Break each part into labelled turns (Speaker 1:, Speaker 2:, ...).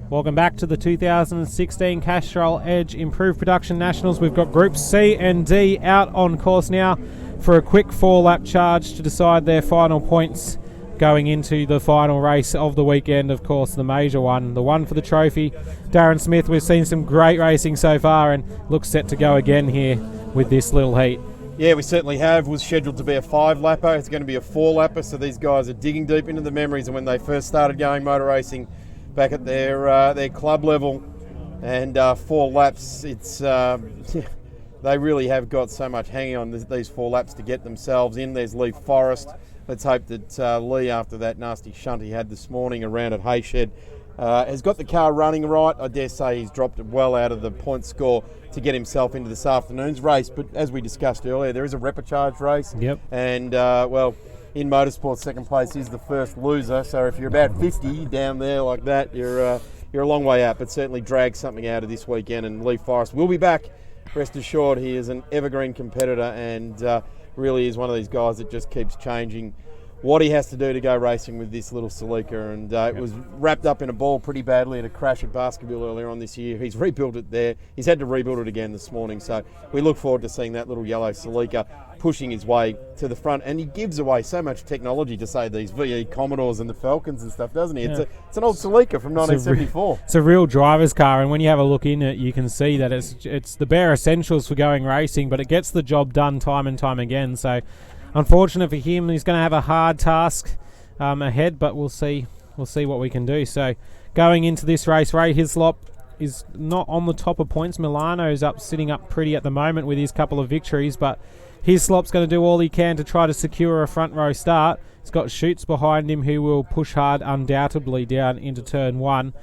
Speaker 1: Welcome back to the 2016 Castrol Edge Improved Production Nationals. We've got Groups C and D out on course now for a quick 4-lap charge to decide their final points going into the final race of the weekend, of course, the major one, the one for the trophy. Darren Smith, we've seen some great racing so far and looks set to go again here with this little heat.
Speaker 2: Yeah, we certainly have. It was scheduled to be a 5-lapper. It's going to be a 4-lapper, so these guys are digging deep into the memories of when they first started going motor racing back at their club level. And 4 laps, it's they really have got so much hanging on these 4 laps to get themselves in. There's Lee Forrest. Let's hope that Lee, after that nasty shunt he had this morning around at Hayshed, has got the car running right. I dare say he's dropped it well out of the point score to get himself into this afternoon's race. But as we discussed earlier, there is a repechage race.
Speaker 1: Yep.
Speaker 2: And, in motorsport, second place is the first loser. So if you're about 50 down there like that, you're a long way out. But certainly drag something out of this weekend. And Lee Forrest will be back. Rest assured, he is an evergreen competitor and really is one of these guys that just keeps changing what he has to do to go racing with this little Celica. And it was wrapped up in a ball pretty badly at a crash at Baskerville earlier on this year. He's rebuilt it there. He's had to rebuild it again this morning. So we look forward to seeing that little yellow Celica pushing his way to the front. And he gives away so much technology to say these VE Commodores and the Falcons and stuff, doesn't he? Yeah. It's an old Celica from 1974.
Speaker 1: It's a real driver's car, and when you have a look in it, you can see that it's the bare essentials for going racing, but it gets the job done time and time again. So unfortunate for him, he's going to have a hard task ahead, but we'll see what we can do. So going into this race, Ray Hislop is not on the top of points. Milano's sitting up pretty at the moment with his couple of victories, but Hislop's going to do all he can to try to secure a front row start. He's got Shoots behind him who will push hard undoubtedly down into turn 1.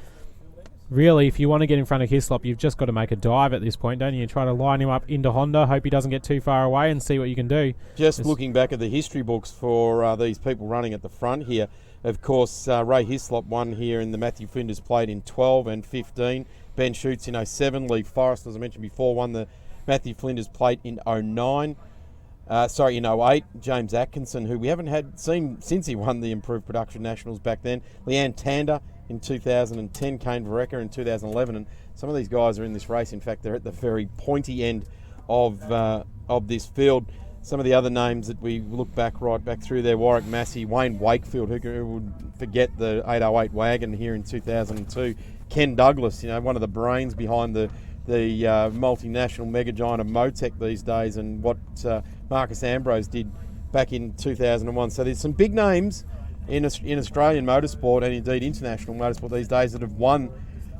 Speaker 1: Really, if you want to get in front of Hislop, you've just got to make a dive at this point, don't you? Try to line him up into Honda, hope he doesn't get too far away and see what you can do.
Speaker 2: Just looking back at the history books for these people running at the front here, of course, Ray Hislop won here in the Matthew Flinders Plate in 12 and 15. Ben Shoots in 07. Lee Forrest, as I mentioned before, won the Matthew Flinders Plate in 09. In 08, James Atkinson, who we haven't seen since he won the Improved Production Nationals back then. Leanne Tander in 2010, Kane Vareca in 2011, and some of these guys are in this race. In fact, they're at the very pointy end of this field. Some of the other names that we look right back through there: Warwick Massey, Wayne Wakefield, who would forget the 808 wagon here in 2002. Ken Douglas, one of the brains behind the multinational mega giant of Motec these days, and what Marcus Ambrose did back in 2001. So there's some big names in Australian motorsport and indeed international motorsport these days that have won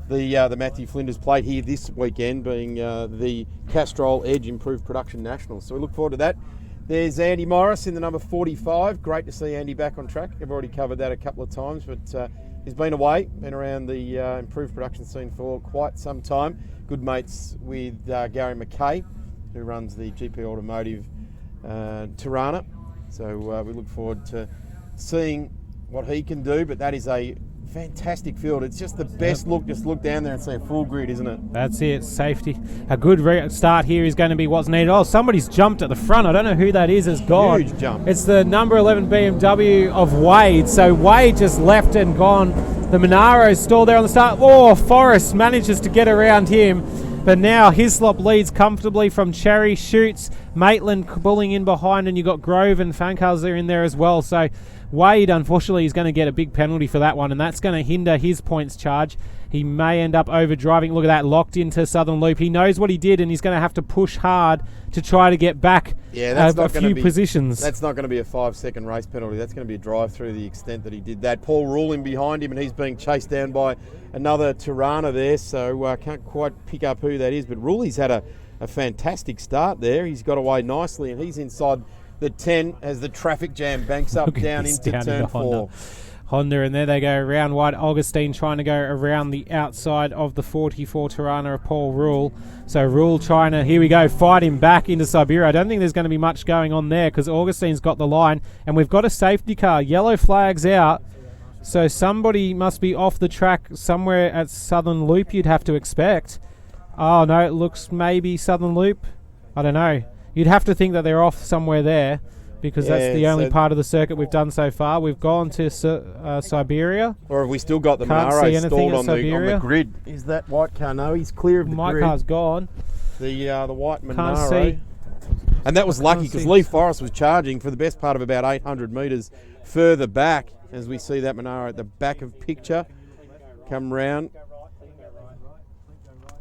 Speaker 2: the Matthew Flinders Plate here this weekend, being the Castrol Edge Improved Production Nationals. So we look forward to that. There's Andy Morris in the number 45. Great to see Andy back on track. I've already covered that a couple of times, but he's been around the improved production scene for quite some time. Good mates with Gary McKay, who runs the GP Automotive Tirana. So we look forward to seeing what he can do, but that is a fantastic field. It's just the best look. Just look down there and see a full grid, isn't it?
Speaker 1: That's it. Safety. A good start here is going to be what's needed. Oh, somebody's jumped at the front. I don't know who that is. Has gone.
Speaker 2: Huge jump.
Speaker 1: It's the number 11 BMW of Wade. So Wade just left and gone. The Monaro's still there on the start. Oh, Forrest manages to get around him. But now Hislop leads comfortably from Cherry. Shoots, Maitland pulling in behind, and you've got Grove and Fankhauser in there as well. So Wade, unfortunately, is going to get a big penalty for that one, and that's going to hinder his points charge. He may end up overdriving. Look at that, locked into Southern Loop. He knows what he did, and he's going to have to push hard to try to get back a few positions.
Speaker 2: That's not going to be a 5-second race penalty. That's going to be a drive through the extent that he did that. Paul Rule in behind him, and he's being chased down by another Tirana there, so I can't quite pick up who that is. But Rule's had a fantastic start there. He's got away nicely, and he's inside the 10 as the traffic jam banks up down into turn 4.
Speaker 1: Honda, and there they go around wide. Augustine trying to go around the outside of the 44 Tirana of Paul Rule. So Rule trying to, here we go, fight him back into Siberia. I don't think there's going to be much going on there because Augustine's got the line, and we've got a safety car. Yellow flag's out, so somebody must be off the track somewhere at Southern Loop, you'd have to expect. Oh no, it looks maybe Southern Loop. I don't know. You'd have to think that they're off somewhere there. because that's the only part of the circuit we've done so far. We've gone to Siberia.
Speaker 2: Or have we still got the
Speaker 1: Can't see
Speaker 2: Monaro
Speaker 1: anything
Speaker 2: stalled
Speaker 1: at
Speaker 2: on the
Speaker 1: Siberia.
Speaker 2: grid? Is that white car? No, he's clear of the
Speaker 1: My
Speaker 2: grid.
Speaker 1: car's gone.
Speaker 2: The white
Speaker 1: Can't
Speaker 2: Monaro.
Speaker 1: see.
Speaker 2: And that was lucky because
Speaker 1: see.
Speaker 2: Lee Forrest was charging for the best part of about 800 metres further back, as we see that Monaro at the back of picture come round.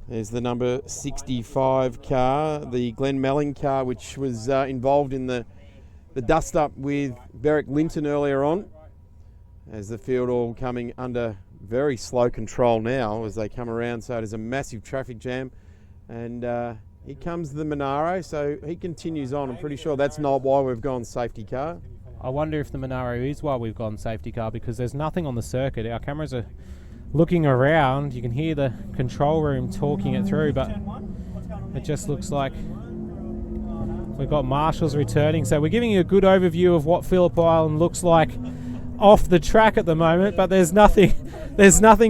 Speaker 2: There's the number 65 car, the Glenn Melling car, which was involved in the dust-up with Beric Linton earlier on, as the field all coming under very slow control now as they come around. So it is a massive traffic jam, and here comes the Monaro, so he continues on. I'm pretty sure that's not why we've gone safety car.
Speaker 1: I wonder if the Monaro is why we've gone safety car, because there's nothing on the circuit. Our cameras are looking around. You can hear the control room talking it through, but it just looks like we've got marshals returning. So we're giving you a good overview of what Phillip Island looks like off the track at the moment, but there's nothing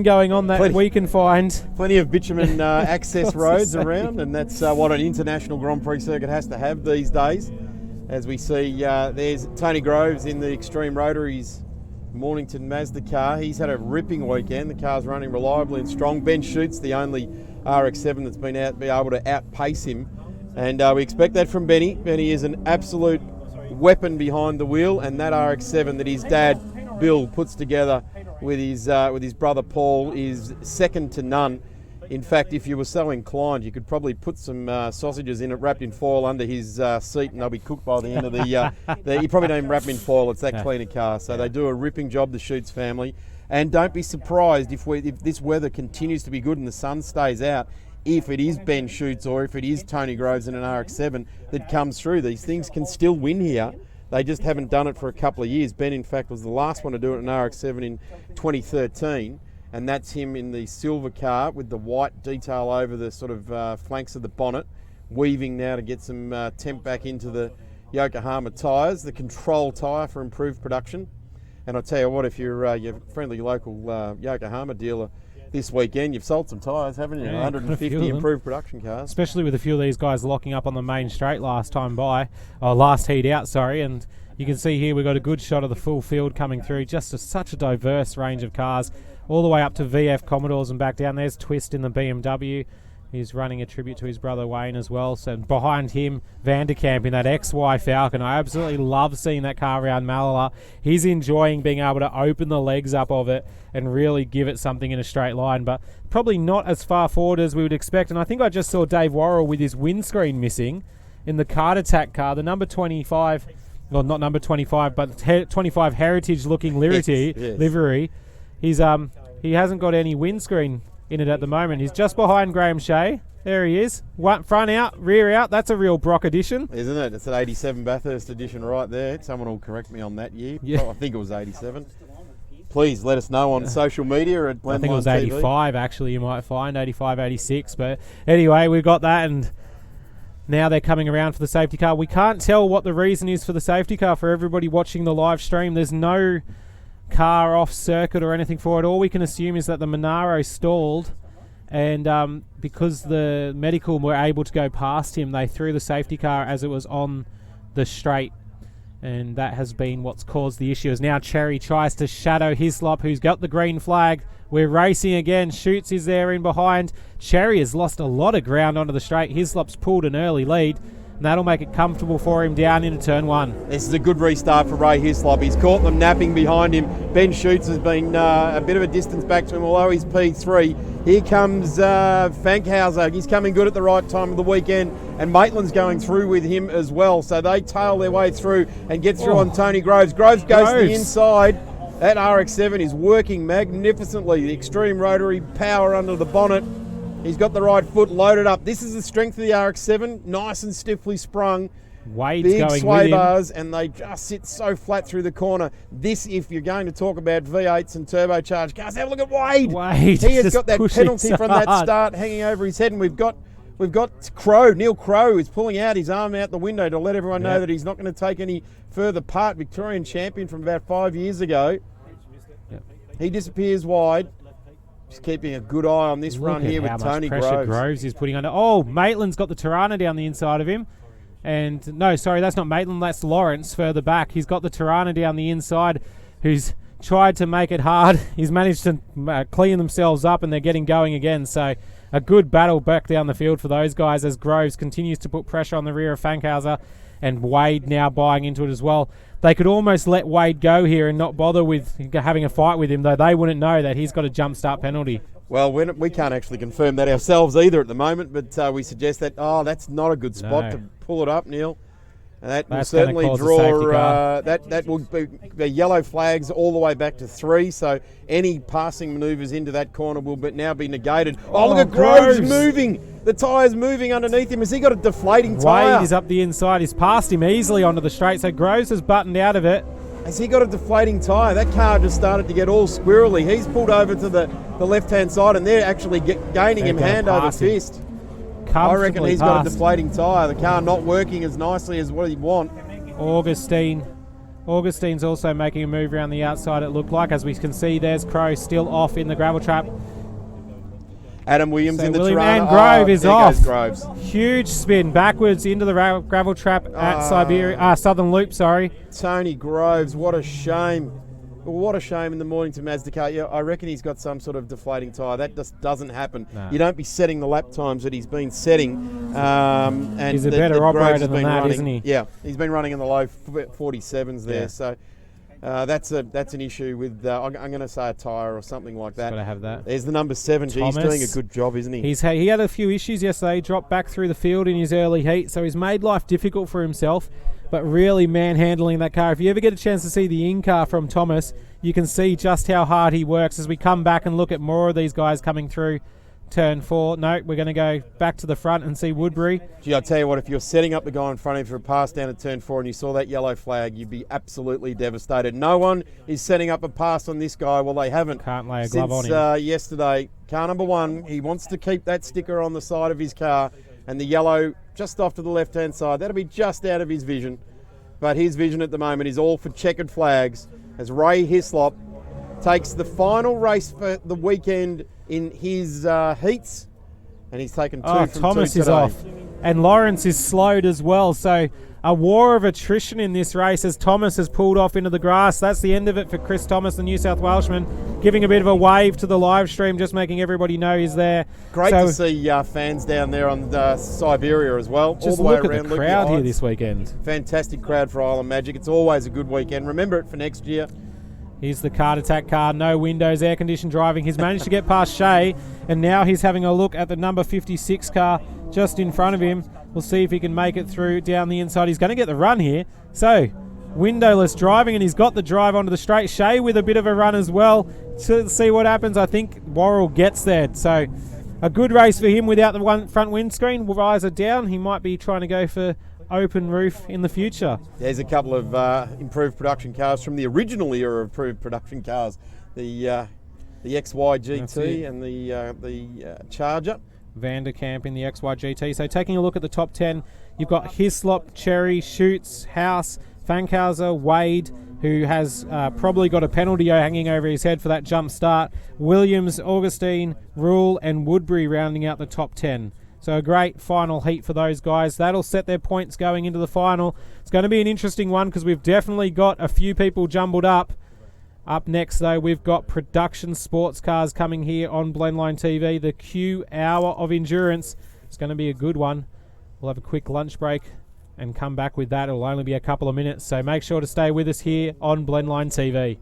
Speaker 1: going on that we can find.
Speaker 2: Plenty of bitumen access roads around, and that's what an international Grand Prix circuit has to have these days. As we see, there's Tony Groves in the Extreme Rotaries Mornington Mazda car. He's had a ripping weekend. The car's running reliably and strong. Ben Schutz, the only RX-7 that's been able to outpace him, and we expect that from Benny. Benny is an absolute weapon behind the wheel, and that RX-7 that his dad Bill puts together with his brother Paul is second to none. In fact, if you were so inclined, you could probably put some sausages in it wrapped in foil under his seat, and they'll be cooked by the end of the... you probably don't even wrap them in foil, it's that clean a car. So they do a ripping job, the Schutz family. And don't be surprised if this weather continues to be good and the sun stays out, if it is Ben Schutz or if it is Tony Groves in an RX-7 that comes through. These things can still win here. They just haven't done it for a couple of years. Ben, in fact, was the last one to do it in an RX-7 in 2013. And that's him in the silver car with the white detail over the sort of flanks of the bonnet, weaving now to get some temp back into the Yokohama tyres, the control tyre for improved production. And I'll tell you what, if you're your friendly local Yokohama dealer this weekend, you've sold some tyres, haven't you?
Speaker 1: Yeah,
Speaker 2: 150 improved production cars.
Speaker 1: Especially with a few of these guys locking up on the main straight last heat out, and you can see here we've got a good shot of the full field coming through. Just such a diverse range of cars, all the way up to VF Commodores and back down. There's Twist in the BMW. He's running a tribute to his brother Wayne as well. So behind him, Vanderkamp in that XY Falcon. I absolutely love seeing that car around Malala. He's enjoying being able to open the legs up of it and really give it something in a straight line, but probably not as far forward as we would expect. And I think I just saw Dave Worrell with his windscreen missing in the Card Attack car, the number 25, well, not number 25, but 25 heritage-looking livery. He hasn't got any windscreen in it at the moment. He's just behind Graham Shea. There he is. Front out, rear out. That's a real Brock edition.
Speaker 2: Isn't it? It's an 87 Bathurst edition right there. Someone will correct me on that year.
Speaker 1: Yeah.
Speaker 2: Oh, I think it was 87. Please let us know on social media at Blendline
Speaker 1: I think it was
Speaker 2: TV.
Speaker 1: 85 actually, you might find. 85, 86. But anyway, we've got that, and now they're coming around for the safety car. We can't tell what the reason is for the safety car for everybody watching the live stream. There's no car off circuit or anything for it. All we can assume is that the Monaro stalled, and because the medical were able to go past him, they threw the safety car as it was on the straight, and that has been what's caused the issue. As now Cherry tries to shadow Hislop, who's got the green flag. We're racing again. Schutz is there in behind. Cherry has lost a lot of ground onto the straight. Hislop's pulled an early lead, and that'll make it comfortable for him down into turn one.
Speaker 2: This is a good restart for Ray Hislop. He's caught them napping behind him. Ben Schutz has been a bit of a distance back to him, although he's P3. Here comes Fankhauser. He's coming good at the right time of the weekend, and Maitland's going through with him as well. So they tail their way through and get through on Tony Groves. Groves goes to the inside. That RX-7 is working magnificently. The extreme rotary power under the bonnet. He's got the right foot loaded up. This is the strength of the RX-7, nice and stiffly sprung.
Speaker 1: Wade's
Speaker 2: big
Speaker 1: going
Speaker 2: sway
Speaker 1: with
Speaker 2: bars, and they just sit so flat through the corner. This, if you're going to talk about V8s and turbocharged cars, have a look at Wade.
Speaker 1: He
Speaker 2: has got that penalty from that start hanging over his head, and we've got Crow. Neil Crow is pulling out his arm out the window to let everyone know that he's not going to take any further part. Victorian champion from about 5 years ago. He disappears wide. Just keeping a good eye on this run here with Tony Groves.
Speaker 1: Groves is putting under. Oh, Maitland's got the Tirana down the inside of him. And no, sorry, that's not Maitland, that's Lawrence further back. He's got the Tirana down the inside who's tried to make it hard. He's managed to clean themselves up and they're getting going again. So a good battle back down the field for those guys as Groves continues to put pressure on the rear of Fankhauser, and Wade now buying into it as well. They could almost let Wade go here and not bother with having a fight with him, though they wouldn't know that he's got a jump start penalty.
Speaker 2: Well, we can't actually confirm that ourselves either at the moment, but we suggest that, that's not a good spot to pull it up, Neil. And that will certainly draw, that will be yellow flags all the way back to 3, so any passing manoeuvres into that corner will now be negated. Oh, look at Groves moving! The tyre's moving underneath him. Has he got a deflating tyre?
Speaker 1: Wade is up the inside. He's passed him easily onto the straight, so Groves has buttoned out of it.
Speaker 2: Has he got a deflating tyre? That car just started to get all squirrely. He's pulled over to the left-hand side, and they're actually gaining him hand over fist. I reckon he's got a deflating tyre. The car not working as nicely as what he'd want.
Speaker 1: Augustine's also making a move around the outside, it looked like. As we can see, there's Crow still off in the gravel trap.
Speaker 2: Adam Williams in the
Speaker 1: Tirana.
Speaker 2: And
Speaker 1: Grove is off.
Speaker 2: Groves.
Speaker 1: Huge spin backwards into the gravel trap at Southern Loop, sorry.
Speaker 2: Tony Groves, what a shame. What a shame in the Mornington Mazda car. Yeah, I reckon he's got some sort of deflating tyre. That just doesn't happen. No. You don't be setting the lap times that he's been setting. And
Speaker 1: he's a better operator than that, isn't he?
Speaker 2: Yeah, he's been running in the low 47s there. Yeah. So that's an issue with, I'm going to say a tyre or something like that.
Speaker 1: Got to have that.
Speaker 2: There's the number 7. He's doing a good job, isn't he?
Speaker 1: He had a few issues yesterday. He dropped back through the field in his early heat, so he's made life difficult for himself. But really manhandling that car. If you ever get a chance to see the in-car from Thomas, you can see just how hard he works as we come back and look at more of these guys coming through turn 4. No, we're going to go back to the front and see Woodbury.
Speaker 2: Gee, I'll tell you what, if you're setting up the guy in front of you for a pass down at turn 4 and you saw that yellow flag, you'd be absolutely devastated. No one is setting up a pass on this guy. Well, they haven't.
Speaker 1: Can't lay a glove on him.
Speaker 2: Yesterday, car number 1, he wants to keep that sticker on the side of his car and the yellow just off to the left-hand side. That'll be just out of his vision. But his vision at the moment is all for checkered flags as Ray Hislop takes the final race for the weekend in his heats, and he's taken 2 from 2
Speaker 1: Thomas
Speaker 2: today.
Speaker 1: is off, and Lawrence is slowed as well. So a war of attrition in this race as Thomas has pulled off into the grass. That's the end of it for Chris Thomas, the New South Welshman, giving a bit of a wave to the live stream, just making everybody know he's there.
Speaker 2: Great to see fans down there on Siberia as well.
Speaker 1: Just
Speaker 2: all the way
Speaker 1: look
Speaker 2: around
Speaker 1: at the crowd here this weekend.
Speaker 2: Fantastic crowd for Island Magic. It's always a good weekend. Remember it for next year.
Speaker 1: Here's the Card Attack car, no windows, air-conditioned driving. He's managed to get past Shea, and now he's having a look at the number 56 car just in front of him. We'll see if he can make it through down the inside. He's going to get the run here. So, windowless driving, and he's got the drive onto the straight. Shea with a bit of a run as well. To see what happens, I think Worrell gets there. So, a good race for him without the front windscreen. Visor down. He might be trying to go for open roof in the future.
Speaker 2: There's a couple of improved production cars from the original era of improved production cars. The XY GT and the Charger.
Speaker 1: Vanderkamp in the XY GT. So taking a look at the top 10, you've got Hislop, Cherry, Schutz, House, Fankhauser, Wade, who has probably got a penalty hanging over his head for that jump start. Williams, Augustine, Rule and Woodbury rounding out the top 10. So a great final heat for those guys. That'll set their points going into the final. It's going to be an interesting one because we've definitely got a few people jumbled up. Up next, though, we've got production sports cars coming here on Blendline TV. The Q Hour of Endurance. It's going to be a good one. We'll have a quick lunch break and come back with that. It'll only be a couple of minutes, so make sure to stay with us here on Blendline TV.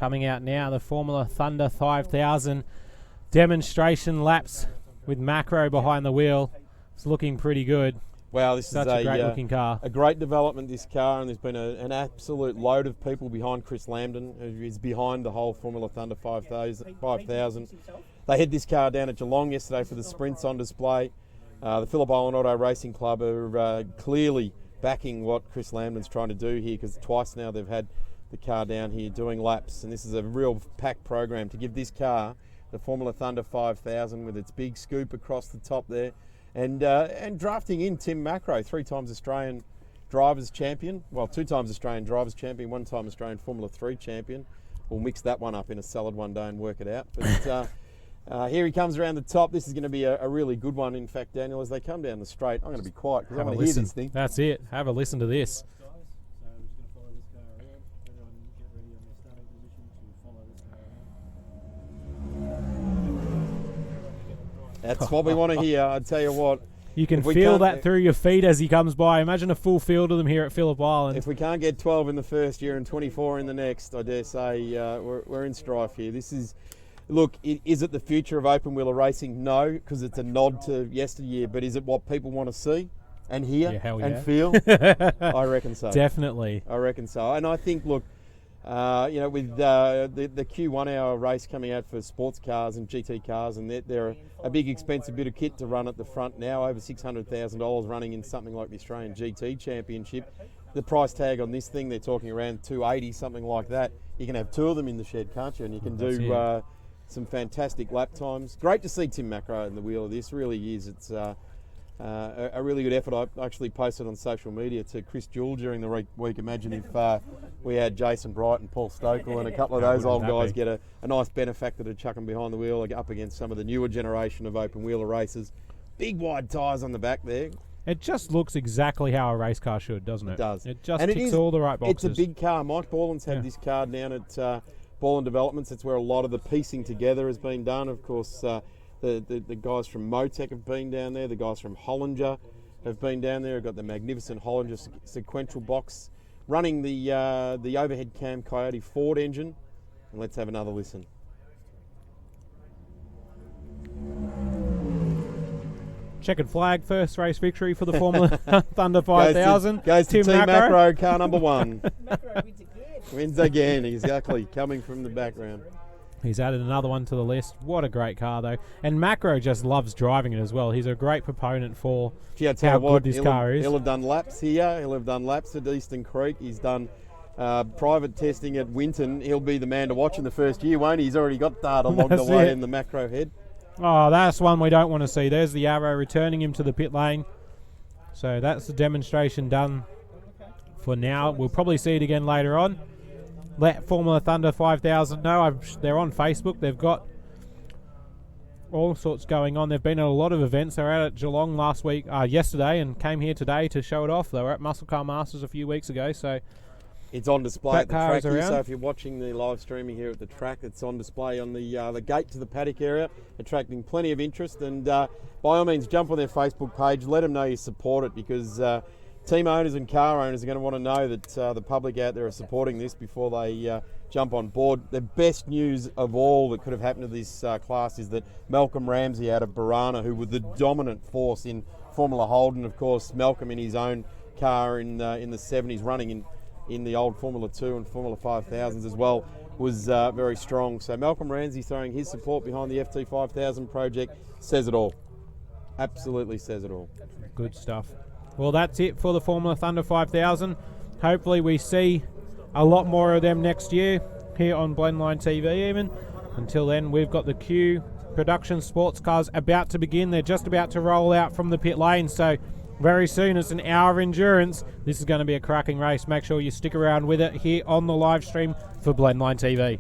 Speaker 1: Coming out now, the Formula Thunder 5000 demonstration laps with Macro behind the wheel. It's looking pretty good.
Speaker 2: Wow, this
Speaker 1: Such
Speaker 2: is
Speaker 1: a great looking car.
Speaker 2: A great development, this car, and there's been an absolute load of people behind Chris Lambden, who is behind the whole Formula Thunder 5000. They had this car down at Geelong yesterday for the sprints on display. The Phillip Island Auto Racing Club are clearly backing what Chris Lambden's trying to do here, because twice now they've had the car down here doing laps, and this is a real packed program to give this car, the Formula Thunder 5000, with its big scoop across the top there, and drafting in Tim Macro, 3 times Australian Drivers Champion, well, 2 times Australian Drivers Champion, 1 time Australian Formula 3 Champion. We'll mix that one up in a salad one day and work it out. But here he comes around the top. This is going to be a really good one. In fact, Daniel, as they come down the straight, I'm going to be quiet because I want to hear this thing.
Speaker 1: That's it. Have a listen to this.
Speaker 2: That's what we want to hear. I tell you what.
Speaker 1: You can feel that through your feet as he comes by. Imagine a full field of them here at Phillip Island.
Speaker 2: If we can't get 12 in the first year and 24 in the next, I dare say we're in strife here. This is, look, is it the future of open wheeler racing? No, because it's a nod to yesteryear. But is it what people want to see and hear and feel? I reckon so.
Speaker 1: Definitely.
Speaker 2: I reckon so. And I think, look, with the Q1 hour race coming out for sports cars and GT cars, and they're a big expensive bit of kit to run at the front now, over $600,000 running in something like the Australian GT Championship. The price tag on this thing, they're talking around $280, something like that. You can have 2 of them in the shed, can't you? And you can do some fantastic lap times. Great to see Tim Macro in the wheel of this, really is. It's a really good effort. I actually posted on social media to Chris Jewell during the week. Imagine if we had Jason Bright and Paul Stokel and a couple of those old guys get a nice benefactor to chuck them behind the wheel up against some of the newer generation of open wheeler racers. Big wide tyres on the back there.
Speaker 1: It just looks exactly how a race car should, doesn't it?
Speaker 2: It does.
Speaker 1: It just ticks all the right boxes.
Speaker 2: It's a big car. Mike Borland's had this car down at Borland Developments. It's where a lot of the piecing together has been done. Of course, the guys from Motec have been down there. The guys from Hollinger have been down there. We've got the magnificent Hollinger sequential box running the overhead cam Coyote Ford engine. And let's have another listen.
Speaker 1: Checkered flag, first race victory for the Formula Thunder 5000.
Speaker 2: Goes to Team Macro, car number 1.
Speaker 3: Macro
Speaker 2: Wins again, exactly, coming from the background.
Speaker 1: He's added another one to the list. What a great car, though. And Macro just loves driving it as well. He's a great proponent for how good this car is.
Speaker 2: He'll have done laps here. He'll have done laps at Eastern Creek. He's done private testing at Winton. He'll be the man to watch in the first year, won't he? He's already got data logged away in the Macro head.
Speaker 1: Oh, that's one we don't want to see. There's the arrow returning him to the pit lane. So that's the demonstration done for now. We'll probably see it again later on. Let Formula Thunder 5000 know. They're on Facebook. They've got all sorts going on. They've been at a lot of events. They were out at Geelong yesterday, and came here today to show it off. They were at Muscle Car Masters a few weeks ago. So
Speaker 2: it's on display at the track here.
Speaker 1: Around.
Speaker 2: So if you're watching the live streaming here at the track, it's on display on the gate to the paddock area, attracting plenty of interest. And by all means, jump on their Facebook page. Let them know you support it, because team owners and car owners are going to want to know that the public out there are supporting this before they jump on board. The best news of all that could have happened to this class is that Malcolm Ramsey out of Barana, who was the dominant force in Formula Holden, of course, Malcolm in his own car in the 70s, running in the old Formula 2 and Formula 5000s as well, was very strong. So Malcolm Ramsey throwing his support behind the FT5000 project says it all. Absolutely says it all.
Speaker 1: Good stuff. Well, that's it for the Formula Thunder 5000. Hopefully we see a lot more of them next year here on Blendline TV even. Until then, we've got the Q production sports cars about to begin. They're just about to roll out from the pit lane, so very soon it's an hour of endurance. This is going to be a cracking race. Make sure you stick around with it here on the live stream for Blendline TV.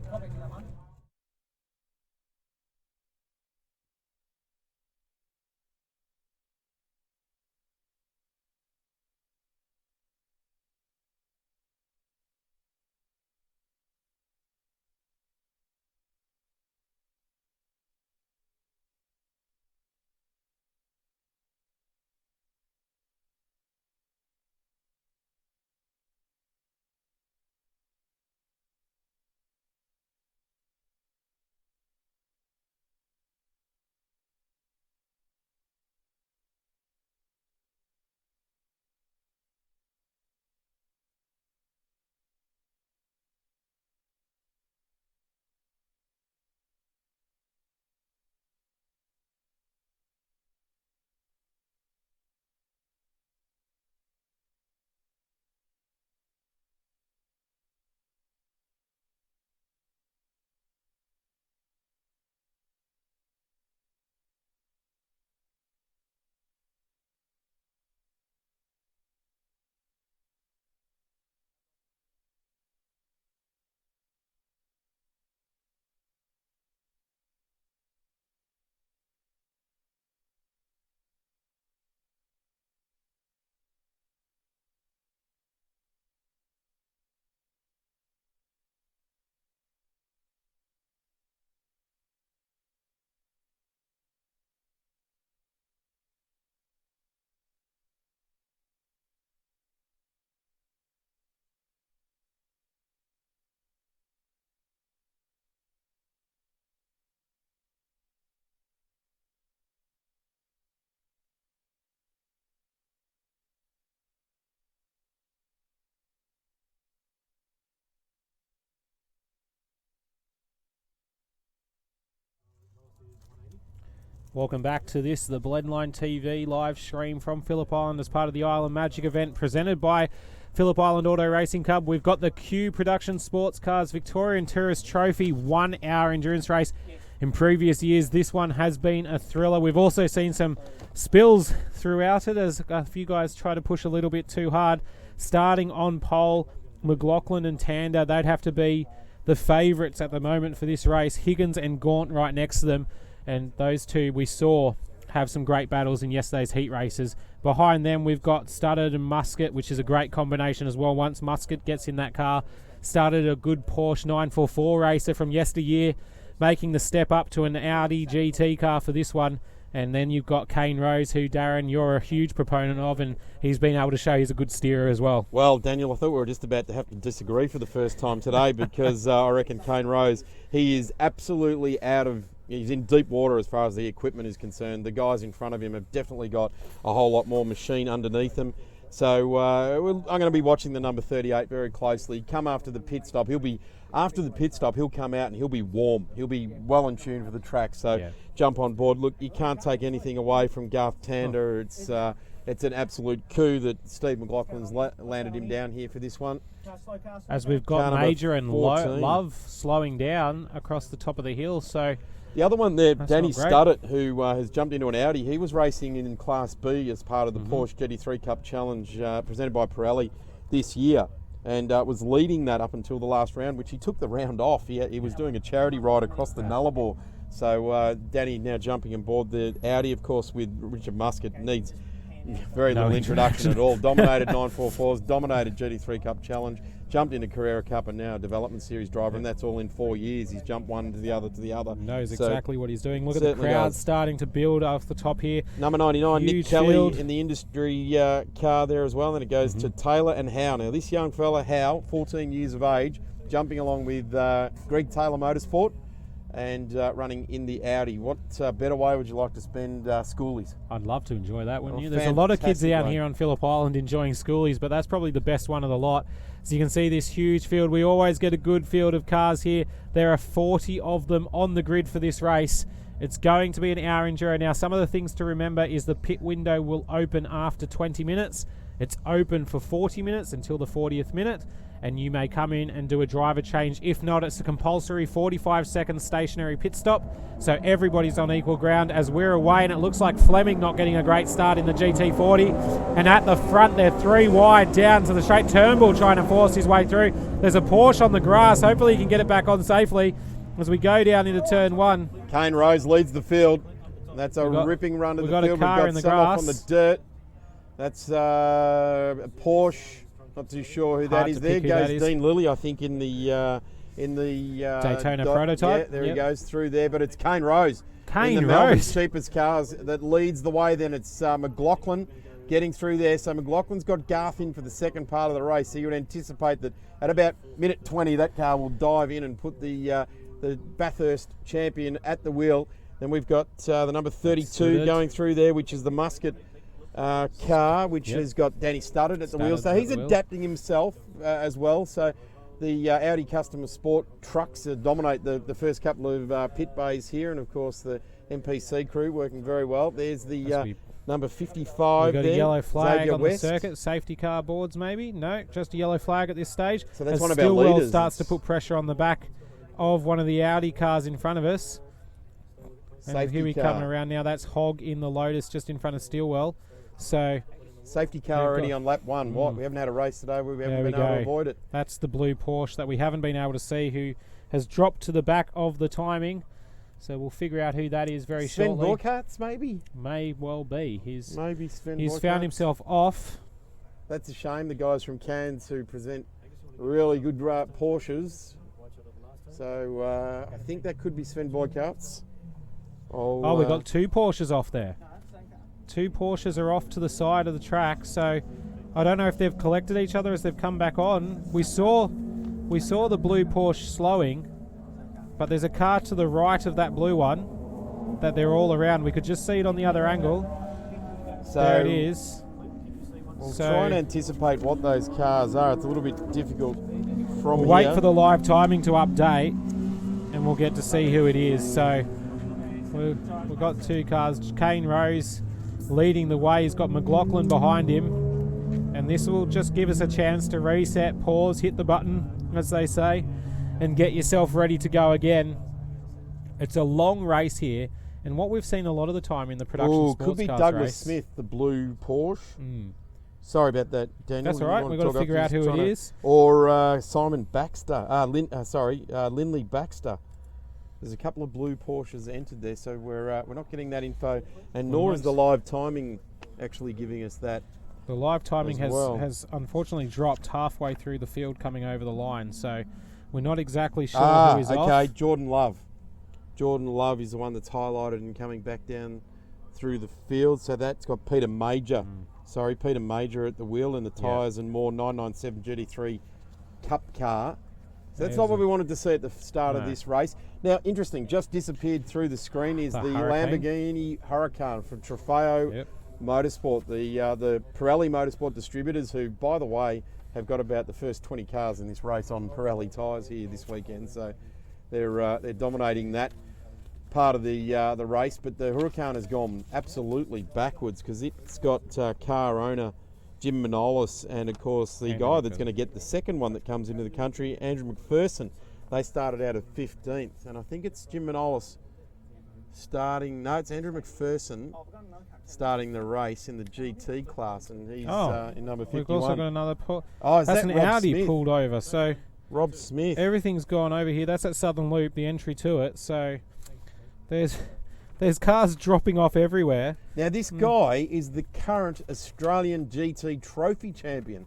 Speaker 1: Welcome back to this, the Blendline TV live stream from Phillip Island as part of the Island Magic event presented by Phillip Island Auto Racing Club. We've got the Q Production Sports Cars Victorian Tourist Trophy 1 hour endurance race. In previous years, this one has been a thriller. We've also seen some spills throughout it as a few guys try to push a little bit too hard. Starting on pole, McLaughlin and Tander, they'd have to be the favourites at the moment for this race. Higgins and Gaunt right next to them. And those two we saw have some great battles in yesterday's heat races. Behind them, we've got Studdard and Muscat, which is a great combination as well. Once Muscat gets in that car, started a good Porsche 944 racer from yesteryear, making the step up to an Audi GT car for this one. And then you've got Kane Rose, who, Darren, you're a huge proponent of, and he's been able to show he's a good steerer as well.
Speaker 2: Well, Daniel, I thought we were just about to have to disagree for the first time today because I reckon Kane Rose, he is absolutely he's in deep water as far as the equipment is concerned. The guys in front of him have definitely got a whole lot more machine underneath them. So I'm going to be watching the number 38 very closely. Come after the pit stop. After the pit stop, he'll come out and he'll be warm. He'll be well in tune for the track. So jump on board. Look, you can't take anything away from Garth Tander. It's an absolute coup that Steve McLaughlin's landed him down here for this one.
Speaker 1: As we've got Major and Love slowing down across the top of the hill. So
Speaker 2: the other one there, Danny Studdart, who has jumped into an Audi. He was racing in Class B as part of the Porsche GT3 Cup Challenge presented by Pirelli this year, and was leading that up until the last round, which he took the round off. He was doing a charity ride across the Nullarbor. So Danny now jumping on board the Audi, of course, with Richard Muscat. Needs very little introduction at all. Dominated 944s, dominated GT3 Cup Challenge, jumped into Carrera Cup, and now a Development Series driver, and that's all in 4 years. He's jumped one to the other to the other.
Speaker 1: Knows exactly what he's doing. Look at the crowd starting to build off the top here.
Speaker 2: Number 99,
Speaker 1: Huge
Speaker 2: Nick Kelly
Speaker 1: field
Speaker 2: in the industry car there as well. Then it goes to Taylor and Howe. Now this young fella, Howe, 14 years of age, jumping along with Greg Taylor Motorsport and running in the Audi. What better way would you like to spend schoolies?
Speaker 1: I'd love to enjoy that, wouldn't you? There's a lot of kids down here on Phillip Island enjoying schoolies, but that's probably the best one of the lot. So you can see this huge field. We always get a good field of cars here. There are 40 of them on the grid for this race. It's going to be an hour enduro. Now, some of the things to remember is the pit window will open after 20 minutes. It's open for 40 minutes until the 40th minute, and you may come in and do a driver change. If not, it's a compulsory 45-second stationary pit stop, so everybody's on equal ground as we're away, and it looks like Fleming not getting a great start in the GT40. And at the front, they're 3 wide down to the straight. Turnbull trying to force his way through. There's a Porsche on the grass. Hopefully he can get it back on safely as we go down into turn 1.
Speaker 2: Kane Rose leads the field. That's a ripping run to the field.
Speaker 1: We've got in the grass.
Speaker 2: On the dirt. That's a Porsche. Not too sure who that is. There goes Dean Lilly, I think, in the
Speaker 1: Daytona prototype.
Speaker 2: Yeah, there he goes through there. But it's Kane Rose.
Speaker 1: Kane
Speaker 2: in the
Speaker 1: Rose.
Speaker 2: Melbourne's cheapest cars that leads the way. Then it's McLaughlin getting through there. So McLaughlin's got Garth in for the second part of the race. So you would anticipate that at about minute 20, that car will dive in and put the Bathurst champion at the wheel. Then we've got the number 32 going through there, which is the Muscat car, which has got Danny Studdard at the wheel. So he's adapting himself as well. So the Audi Customer Sport trucks dominate the first couple of pit bays here, and of course the MPC crew working very well. There's the number 55
Speaker 1: We've got
Speaker 2: there.
Speaker 1: a yellow flag
Speaker 2: Xavier
Speaker 1: on
Speaker 2: West.
Speaker 1: the circuit. Safety car boards maybe? No, just a yellow flag at this stage.
Speaker 2: So that's
Speaker 1: as
Speaker 2: one of our
Speaker 1: Stillwell
Speaker 2: leaders.
Speaker 1: Starts to put pressure on the back of one of the Audi cars in front of us. And here we're coming around now. That's Hogg in the Lotus just in front of Stillwell. So
Speaker 2: safety car already on lap 1. What? We haven't had a race today. We haven't been able to avoid it.
Speaker 1: That's the blue Porsche that we haven't been able to see, who has dropped to the back of the timing. So we'll figure out who that is very
Speaker 2: Sven
Speaker 1: shortly.
Speaker 2: Borkarts, maybe?
Speaker 1: May well be. He's
Speaker 2: Sven
Speaker 1: found himself off.
Speaker 2: That's a shame. The guys from Cairns who present really good Porsches. So I think that could be Sven Borkarts.
Speaker 1: We've got 2 Porsches off there. 2 Porsches are off to the side of the track, so I don't know if they've collected each other as they've come back on. We saw the blue Porsche slowing, but there's a car to the right of that blue one that they're all around. We could just see it on the other angle. So there it is.
Speaker 2: We'll try and anticipate what those cars are. It's a little bit difficult from
Speaker 1: We'll wait for the live timing to update, and we'll get to see who it is. So we've got 2 cars. Kane Rose leading the way. He's got McLaughlin behind him. And this will just give us a chance to reset, pause, hit the button, as they say, and get yourself ready to go again. It's a long race here. And what we've seen a lot of the time in the production sports
Speaker 2: could be
Speaker 1: cars
Speaker 2: Douglas
Speaker 1: race,
Speaker 2: Smith, the blue Porsche. Sorry about that, Daniel.
Speaker 1: That's all right. We've got to figure out who it is.
Speaker 2: Or Simon Baxter. Lindley Baxter. There's a couple of blue Porsches entered there, so we're not getting that info, and nor is the live timing actually giving us that.
Speaker 1: The live timing has unfortunately dropped halfway through the field coming over the line, so we're not exactly sure who is off.
Speaker 2: Okay, Jordan Love. Jordan Love is the one that's highlighted and coming back down through the field, so that's got Peter Major. Sorry, Peter Major at the wheel and the tyres and more 997 GT3 Cup car. So that's not what we wanted to see at the start of this race. Now, interesting, just disappeared through the screen is the Lamborghini Huracan from Trofeo Motorsport, the Pirelli Motorsport distributors, who, by the way, have got about the first 20 cars in this race on Pirelli tyres here this weekend. So they're dominating that part of the race. But the Huracan has gone absolutely backwards because it's got car owner Jim Manolis, and of course the guy that's going to get the second one that comes into the country, Andrew McPherson. They started out at 15th, and I think it's Jim Manolis starting. No, it's Andrew McPherson starting the race in the GT class, and he's in number 51.
Speaker 1: We've also got another
Speaker 2: that's
Speaker 1: an
Speaker 2: Rob
Speaker 1: Audi
Speaker 2: Smith.
Speaker 1: pulled over. So
Speaker 2: Rob Smith.
Speaker 1: Everything's gone over here. That's at Southern Loop, the entry to it. So there's cars dropping off everywhere.
Speaker 2: Now, this guy is the current Australian GT Trophy champion.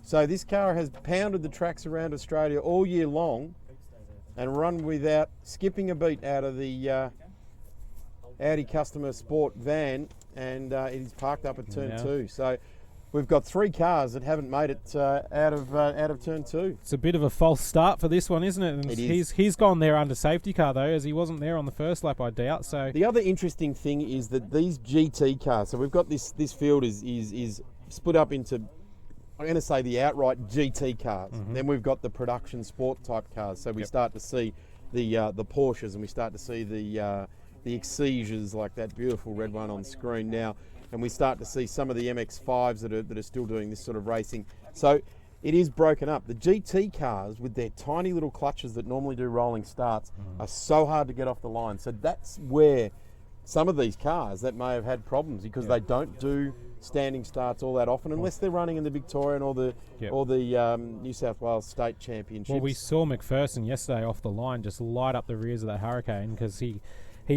Speaker 2: So this car has pounded the tracks around Australia all year long and run without skipping a beat out of the Audi Customer Sport van, and it is parked up at turn 2. So we've got 3 cars that haven't made it out of turn 2.
Speaker 1: It's a bit of a false start for this one, isn't it? And
Speaker 2: it is.
Speaker 1: He's gone there under safety car, though, as he wasn't there on the first lap, I doubt. So
Speaker 2: the other interesting thing is that these GT cars, so we've got this field is split up into, I'm going to say, the outright GT cars. Then we've got the production sport type cars. So we start to see the Porsches, and we start to see the Exesias, like that beautiful red one on screen now. And we start to see some of the MX-5s that are still doing this sort of racing. So it is broken up. The GT cars, with their tiny little clutches that normally do rolling starts, are so hard to get off the line. So that's where some of these cars that may have had problems, because they don't do standing starts all that often, unless they're running in the Victorian or the New South Wales State Championships.
Speaker 1: Well, we saw McPherson yesterday off the line just light up the rears of that Hurricane because he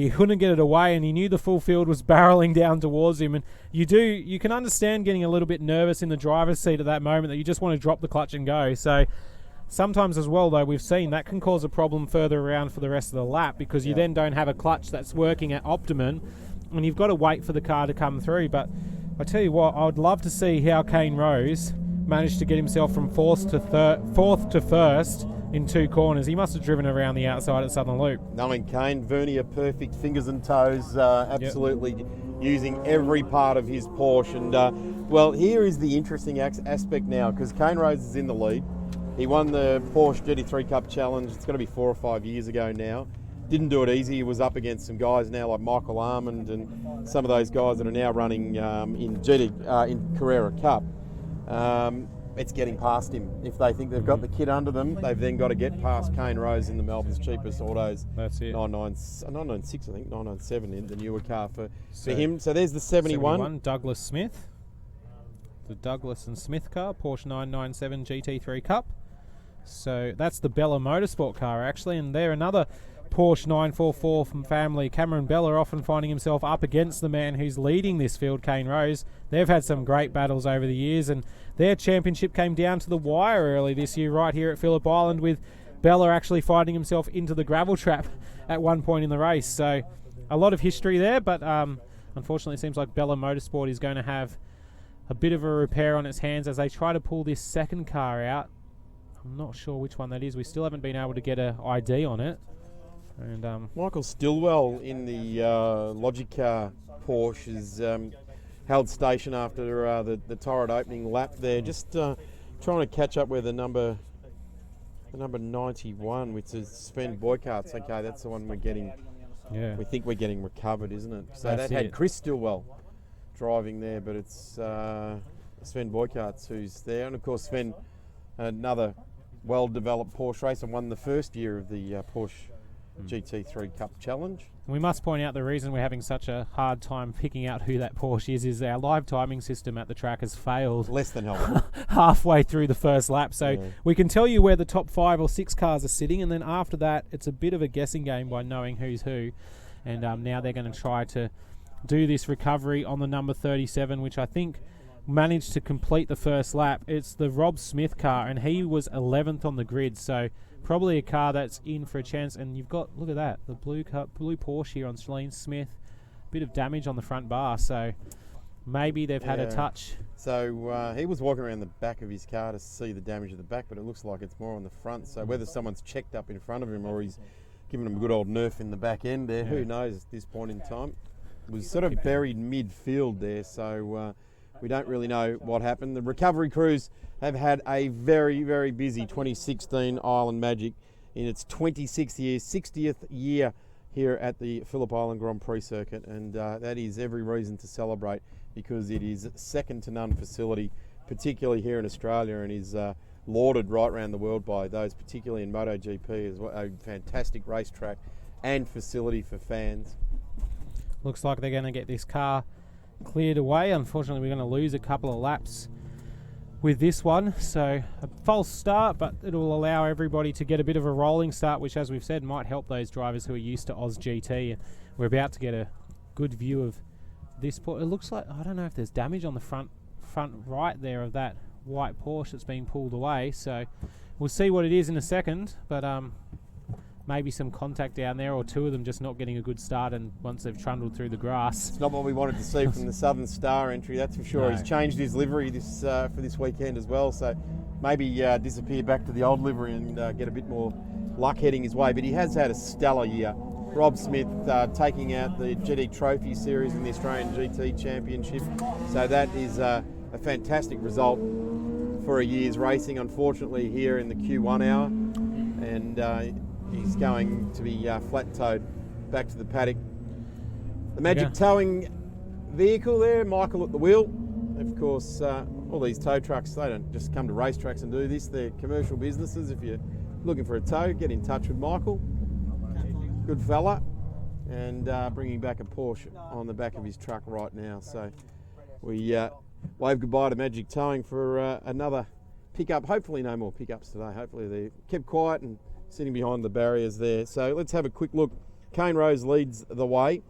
Speaker 1: couldn't get it away, and he knew the full field was barreling down towards him. And you can understand getting a little bit nervous in the driver's seat at that moment, that you just want to drop the clutch and go. So sometimes as well, though, we've seen that can cause a problem further around for the rest of the lap, because you then don't have a clutch that's working at optimum, and you've got to wait for the car to come through. But I tell you what, I would love to see how Kane Rose managed to get himself from fourth to first in 2 corners. He must have driven around the outside at Southern Loop.
Speaker 2: Knowing Kane, Vernier perfect, fingers and toes, absolutely using every part of his Porsche. And well, here is the interesting aspect now, because Kane Rose is in the lead. He won the Porsche GT3 Cup Challenge. It's going to be 4 or 5 years ago now. Didn't do it easy. He was up against some guys now like Michael Armand and some of those guys that are now running in Carrera Cup. It's getting past him. If they think they've got the kit under them, they've then got to get past Kane Rose in the Melbourne's cheapest autos.
Speaker 1: That's it.
Speaker 2: 996, I think, 997 in the newer car for him. So there's the 71.
Speaker 1: Douglas Smith. The Douglas and Smith car, Porsche 997 GT3 Cup. So that's the Bella Motorsport car, actually, and they're another Porsche 944 from family. Cameron Bella often finding himself up against the man who's leading this field, Kane Rose. They've had some great battles over the years, and their championship came down to the wire early this year right here at Phillip Island, with Bella actually finding himself into the gravel trap at one point in the race. So a lot of history there, but unfortunately it seems like Bella Motorsport is going to have a bit of a repair on its hands as they try to pull this second car out. I'm not sure which one that is. We still haven't been able to get an ID on it. And
Speaker 2: Michael Stillwell in the Logicar Porsche has held station after the torrid opening lap there. Just trying to catch up with the number 91, which is Sven Boykarts. Okay, that's the one we're getting
Speaker 1: Yeah.
Speaker 2: we think we're getting recovered, isn't it? So
Speaker 1: That's
Speaker 2: that had
Speaker 1: it.
Speaker 2: Chris Stillwell driving there, but it's Sven Boykarts who's there. And of course, Sven, another well-developed Porsche race, and won the first year of the Porsche GT3 Cup Challenge.
Speaker 1: We must point out the reason we're having such a hard time picking out who that Porsche is our live timing system at the track has failed
Speaker 2: Less than helpful.
Speaker 1: halfway through the first lap. So
Speaker 2: Yeah.
Speaker 1: we can tell you where the top 5 or 6 cars are sitting, and then after that, it's a bit of a guessing game by knowing who's who. And now they're going to try to do this recovery on the number 37, which I think managed to complete the first lap. It's the Rob Smith car, and he was 11th on the grid, so probably a car that's in for a chance. And you've got, look at that, the blue Porsche here on Shalene Smith. Bit of damage on the front bar, so maybe they've had a touch.
Speaker 2: So he was walking around the back of his car to see the damage at the back, but it looks like it's more on the front. So whether someone's checked up in front of him or he's given him a good old nerf in the back end there, who knows at this point in time. It was sort of buried midfield there, so we don't really know what happened. The recovery crews have had a very, very busy 2016 Island Magic in its 26th year, 60th year here at the Phillip Island Grand Prix circuit, and that is every reason to celebrate because it is second to none facility, particularly here in Australia, and is lauded right around the world by those, particularly in MotoGP, as well. A fantastic racetrack and facility for fans.
Speaker 1: Looks like they're going to get this car cleared away. Unfortunately, we're going to lose a couple of laps with this one, so a false start, but it will allow everybody to get a bit of a rolling start, which, as we've said, might help those drivers who are used to Oz GT. We're about to get a good view of this. It looks like, I don't know if there's damage on the front right there of that white Porsche that's being pulled away, so we'll see what it is in a second, but maybe some contact down there, or two of them just not getting a good start, and once they've trundled through the grass.
Speaker 2: It's not what we wanted to see from the Southern Star entry, that's for sure.
Speaker 1: No.
Speaker 2: He's changed his livery for this weekend as well, so maybe disappear back to the old livery and get a bit more luck heading his way. But he has had a stellar year. Rob Smith taking out the GT Trophy Series in the Australian GT Championship, so that is a fantastic result for a year's racing. Unfortunately, here in the Q1 hour, and he's going to be flat-toed back to the paddock. The Magic towing vehicle there, Michael at the wheel. Of course, all these tow trucks, they don't just come to racetracks and do this. They're commercial businesses. If you're looking for a tow, get in touch with Michael. Good fella. And bringing back a Porsche on the back of his truck right now. So we wave goodbye to Magic Towing for another pickup. Hopefully no more pickups today. Hopefully they're kept quiet and sitting behind the barriers there. So let's have a quick look. Kane Rose leads the way.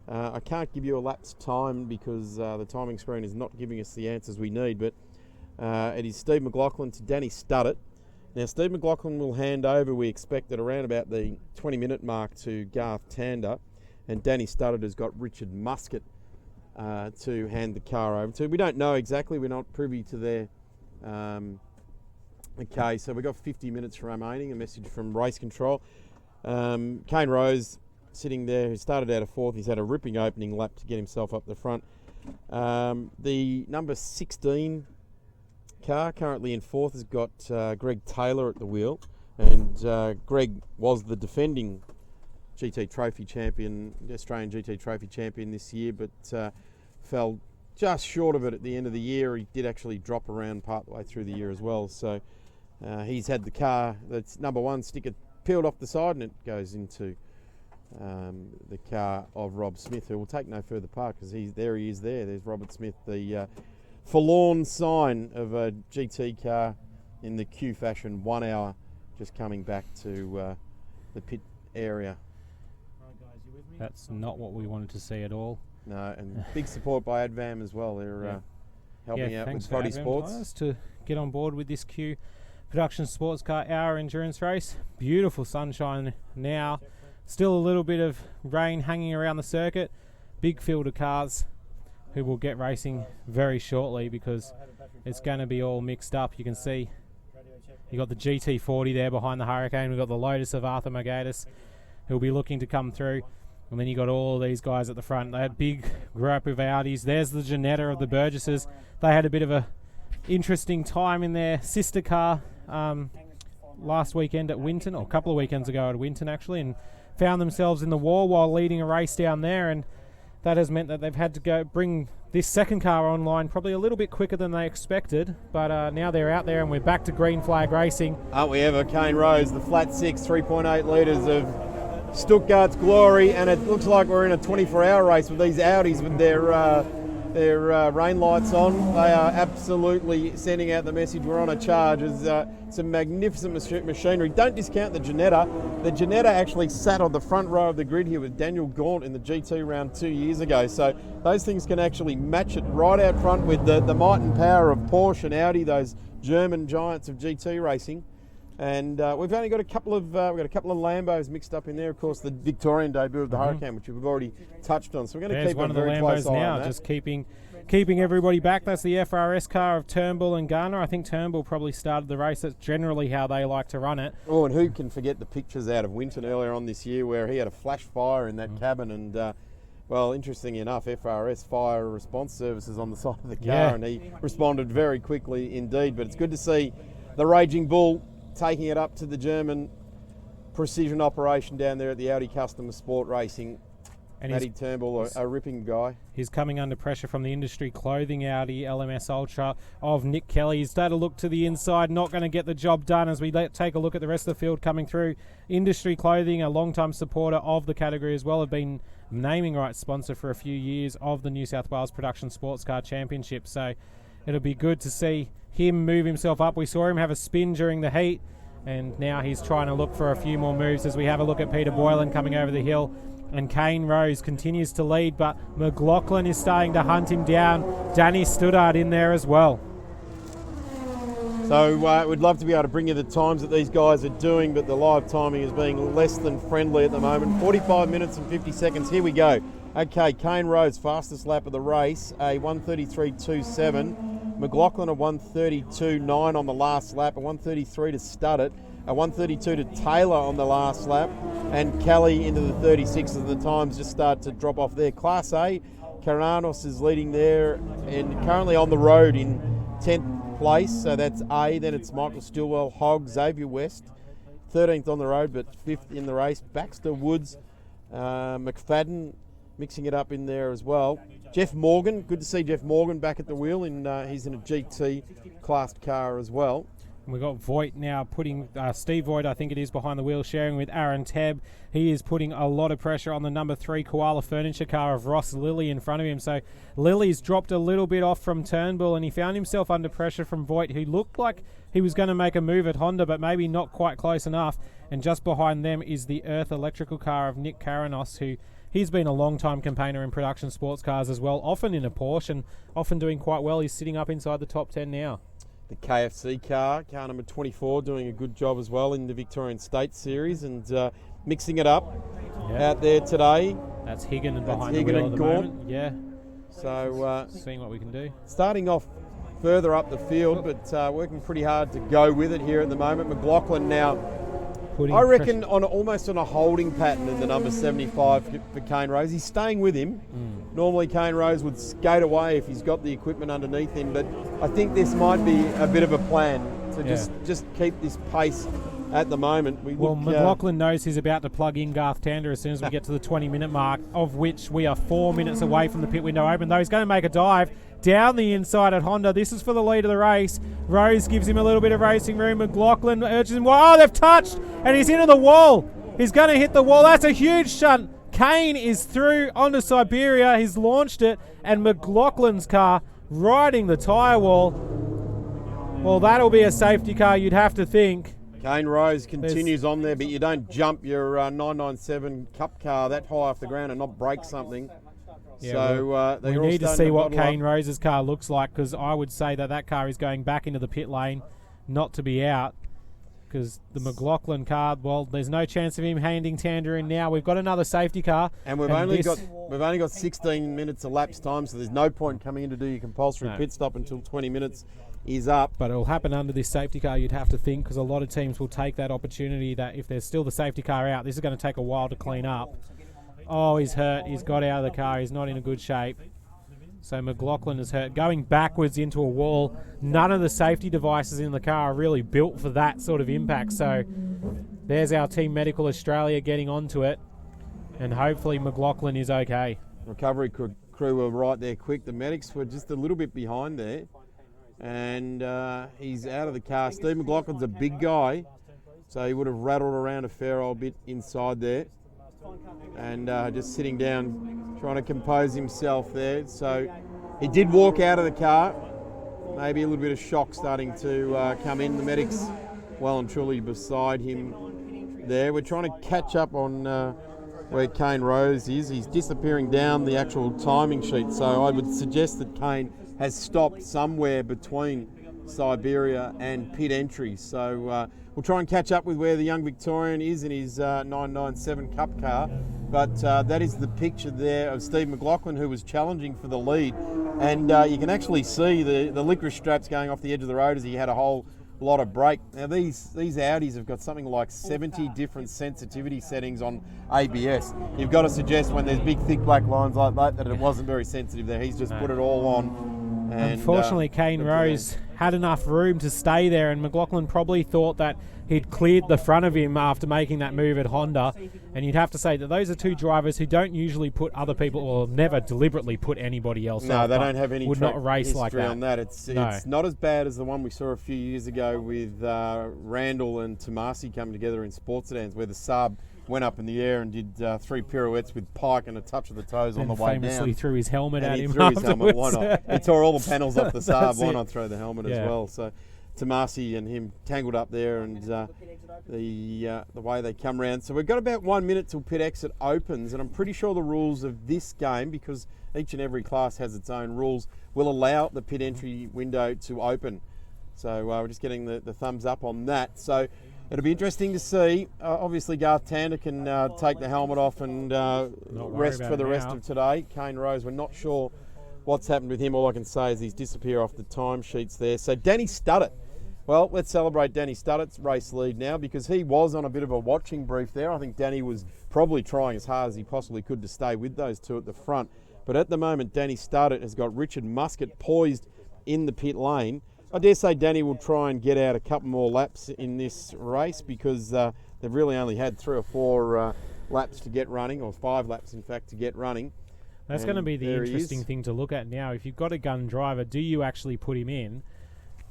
Speaker 2: I can't give you a lap's time because the timing screen is not giving us the answers we need, but it is Steve McLaughlin to Danny Studdert. Now Steve McLaughlin will hand over, we expect, at around about the 20-minute mark to Garth Tander, and Danny Studdert has got Richard Muscat to hand the car over to. We don't know exactly, we're not privy to their okay, so we've got 50 minutes remaining, a message from Race Control. Kane Rose sitting there, who started out of fourth. He's had a ripping opening lap to get himself up the front. The number 16 car, currently in fourth, has got Greg Taylor at the wheel. And Greg was the defending GT Trophy champion, Australian GT Trophy champion this year, but fell just short of it at the end of the year. He did actually drop around part the way through the year as well. So he's had the car that's number one sticker peeled off the side, and it goes into the car of Rob Smith, who will take no further part because he is there. There's Robert Smith, the forlorn sign of a GT car in the Q fashion, 1 hour, just coming back to the pit area.
Speaker 1: That's not what we wanted to see at all.
Speaker 2: No, and big support by Advam as well. They're helping out with Body Sports.
Speaker 1: Tires to get on board with this Q Production Sports Car Hour endurance race. Beautiful sunshine now. Still a little bit of rain hanging around the circuit. Big field of cars who will get racing very shortly because it's going to be all mixed up. You can see you got the GT40 there behind the Hurricane. We've got the Lotus of Arthur Margatis who'll be looking to come through. And then you got all these guys at the front. They had big group of Audis. There's the Ginetta of the Burgesses. They had a bit of a interesting time in their sister car last weekend at Winton, or a couple of weekends ago at Winton actually, and found themselves in the wall while leading a race down there, and that has meant that they've had to go bring this second car online probably a little bit quicker than they expected, but now they're out there and we're back to green flag racing.
Speaker 2: Aren't we ever? Kane Rose, the flat six, 3.8 litres of Stuttgart's glory, and it looks like we're in a 24-hour race with these Audis with their rain lights on. They are absolutely sending out the message we're on a charge. It's some magnificent machinery. Don't discount the Ginetta. The Ginetta actually sat on the front row of the grid here with Daniel Gaunt in the GT round 2 years ago. So those things can actually match it right out front with the might and power of Porsche and Audi, those German giants of GT racing. And we've only got a couple of Lambos mixed up in there. Of course, the Victorian debut of the Hurricane, which we've already touched on. So we're going to keep a very close eye on that.
Speaker 1: Just keeping everybody back. That's the FRS car of Turnbull and Garner. I think Turnbull probably started the race. That's generally how they like to run it.
Speaker 2: Oh, and who can forget the pictures out of Winton earlier on this year where he had a flash fire in that cabin, and well, interestingly enough, FRS Fire Response Services on the side of the car, and he responded very quickly indeed. But it's good to see the Raging Bull taking it up to the German precision operation down there at the Audi Customer Sport Racing. And Matty Turnbull, a ripping guy.
Speaker 1: He's coming under pressure from the Industry Clothing Audi LMS Ultra of Nick Kelly. He's had a look to the inside, not going to get the job done as we take a look at the rest of the field coming through. Industry Clothing, a long-time supporter of the category as well, have been naming rights sponsor for a few years of the New South Wales Production Sports Car Championship. So it'll be good to see him move himself up. We saw him have a spin during the heat, and now he's trying to look for a few more moves as we have a look at Peter Boylan coming over the hill. And Kane Rose continues to lead, but McLaughlin is starting to hunt him down. Danny Studdard in there as well.
Speaker 2: So we'd love to be able to bring you the times that these guys are doing, but the live timing is being less than friendly at the moment. 45 minutes and 50 seconds. Here we go. Okay, Kane Rose, fastest lap of the race, a 1:33.27. McLaughlin a 1:32.9 on the last lap, a 1:33 to Studdart, a 1:32 to Taylor on the last lap, and Kelly into the 36 as the times just start to drop off there. Class A, Caranos is leading there and currently on the road in 10th place, so that's A. Then it's Michael Stillwell, Hogg, Xavier West, 13th on the road but 5th in the race. Baxter, Woods, McFadden mixing it up in there as well. Jeff Morgan, good to see Jeff Morgan back at the wheel. He's in a GT classed car as well.
Speaker 1: And we've got Voigt now putting, Steve Voigt I think it is, behind the wheel, sharing with Aaron Tebb. He is putting a lot of pressure on the number 3 Koala Furniture car of Ross Lilly in front of him. So Lilly's dropped a little bit off from Turnbull, and he found himself under pressure from Voigt, who looked like he was going to make a move at Honda, but maybe not quite close enough. And just behind them is the Earth electrical car of Nick Caranos, who he's been a long-time campaigner in production sports cars as well, often in a Porsche and often doing quite well. He's sitting up inside the top 10 now.
Speaker 2: The KFC car number 24, doing a good job as well in the Victorian State Series and mixing it up out there today.
Speaker 1: That's Higgin behind the wheel at the moment. Yeah.
Speaker 2: So
Speaker 1: seeing what we can do.
Speaker 2: Starting off further up the field, but working pretty hard to go with it here at the moment. McLaughlin now, I reckon, almost on a holding pattern in the number 75 for Kane Rose. He's staying with him. Normally Kane Rose would skate away if he's got the equipment underneath him, but I think this might be a bit of a plan to just keep this pace at the moment.
Speaker 1: McLaughlin knows he's about to plug in Garth Tander as soon as we get to the 20-minute mark, of which we are 4 minutes away from the pit window open, though he's going to make a dive down the inside at Honda. This is for the lead of the race. Rose gives him a little bit of racing room. McLaughlin urges him. Oh, they've touched, and he's into the wall. He's going to hit the wall. That's a huge shunt. Kane is through onto Siberia. He's launched it, and McLaughlin's car riding the tyre wall. Well, that'll be a safety car, you'd have to think.
Speaker 2: Kane Rose continues on there, but you don't jump your 997 Cup car that high off the ground and not break something.
Speaker 1: Yeah,
Speaker 2: so
Speaker 1: we need to see what Kane Rose's car looks like, because I would say that car is going back into the pit lane, not to be out. Because the McLaughlin car, well, there's no chance of him handing Tander in now. We've got another safety car,
Speaker 2: and we've only got 16 minutes elapsed time, so there's no point coming in to do your compulsory pit stop until 20 minutes is up.
Speaker 1: But it'll happen under this safety car, you'd have to think, because a lot of teams will take that opportunity that if there's still the safety car out, this is going to take a while to clean up. Oh, he's hurt. He's got out of the car. He's not in a good shape. So McLaughlin is hurt. Going backwards into a wall. None of the safety devices in the car are really built for that sort of impact. So there's our Team Medical Australia getting onto it, and hopefully McLaughlin is okay.
Speaker 2: Recovery crew were right there quick. The medics were just a little bit behind there. And he's out of the car. Steve McLaughlin's a big guy, so he would have rattled around a fair old bit inside there. And just sitting down, trying to compose himself there. So he did walk out of the car. Maybe a little bit of shock starting to come in. The medics well and truly beside him there. We're trying to catch up on where Kane Rose is. He's disappearing down the actual timing sheet. So I would suggest that Kane has stopped somewhere between Siberia and pit entry. So we'll try and catch up with where the young Victorian is in his 997 Cup car. But that is the picture there of Steve McLaughlin, who was challenging for the lead. And you can actually see the licorice straps going off the edge of the road as he had a whole lot of brake. Now these Audis have got something like 70 different sensitivity settings on ABS. You've got to suggest when there's big thick black lines like that it wasn't very sensitive there. He's just put it all on. And,
Speaker 1: unfortunately, Kane Rose had enough room to stay there, and McLaughlin probably thought that he'd cleared the front of him after making that move at Honda. And you'd have to say that those are two drivers who don't usually put other people, or never deliberately put anybody else.
Speaker 2: No, they don't have any
Speaker 1: would not race like that.
Speaker 2: On that. It's not as bad as the one we saw a few years ago with Randall and Tomasi coming together in sports sedans, where the Saab went up in the air and did 3 pirouettes with Pike and a touch of the toes on the way down.
Speaker 1: Famously threw his helmet at him.
Speaker 2: Threw his helmet. Why not? He tore all the panels off the Saab. Why
Speaker 1: it.
Speaker 2: not throw the helmet as well? So Tomasi and him tangled up there, and the way they come round. So we've got about 1 minute till pit exit opens, and I'm pretty sure the rules of this game, because each and every class has its own rules, will allow the pit entry window to open. So we're just getting the thumbs up on that. So it'll be interesting to see. Obviously, Garth Tander can take the helmet off and rest for the rest of today. Kane Rose, we're not sure what's happened with him. All I can say is he's disappeared off the timesheets there. So Danny Studdert. Well, let's celebrate Danny Studdert's race lead now, because he was on a bit of a watching brief there. I think Danny was probably trying as hard as he possibly could to stay with those two at the front. But at the moment, Danny Studdert has got Richard Muscat poised in the pit lane. I dare say Danny will try and get out a couple more laps in this race, because they've really only had 3 or 4 laps to get running, or 5 laps in fact to get running.
Speaker 1: That's going to be the interesting thing to look at now. If you've got a gun driver, do you actually put him in,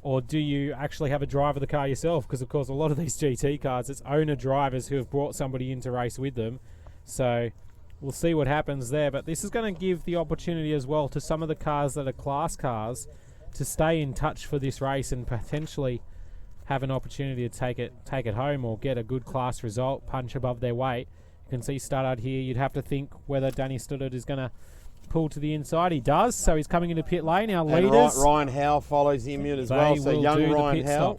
Speaker 1: or do you actually have a driver of the car yourself? Because of course a lot of these GT cars, it's owner drivers who have brought somebody in to race with them. So we'll see what happens there. But this is going to give the opportunity as well to some of the cars that are class cars to stay in touch for this race and potentially have an opportunity to take it home, or get a good class result, punch above their weight. You can see Studdard here. You'd have to think whether Danny Studdard is going to pull to the inside. He does, so he's coming into pit lane. Our leaders.
Speaker 2: Ryan Howe follows him in as well. So young Ryan Howe.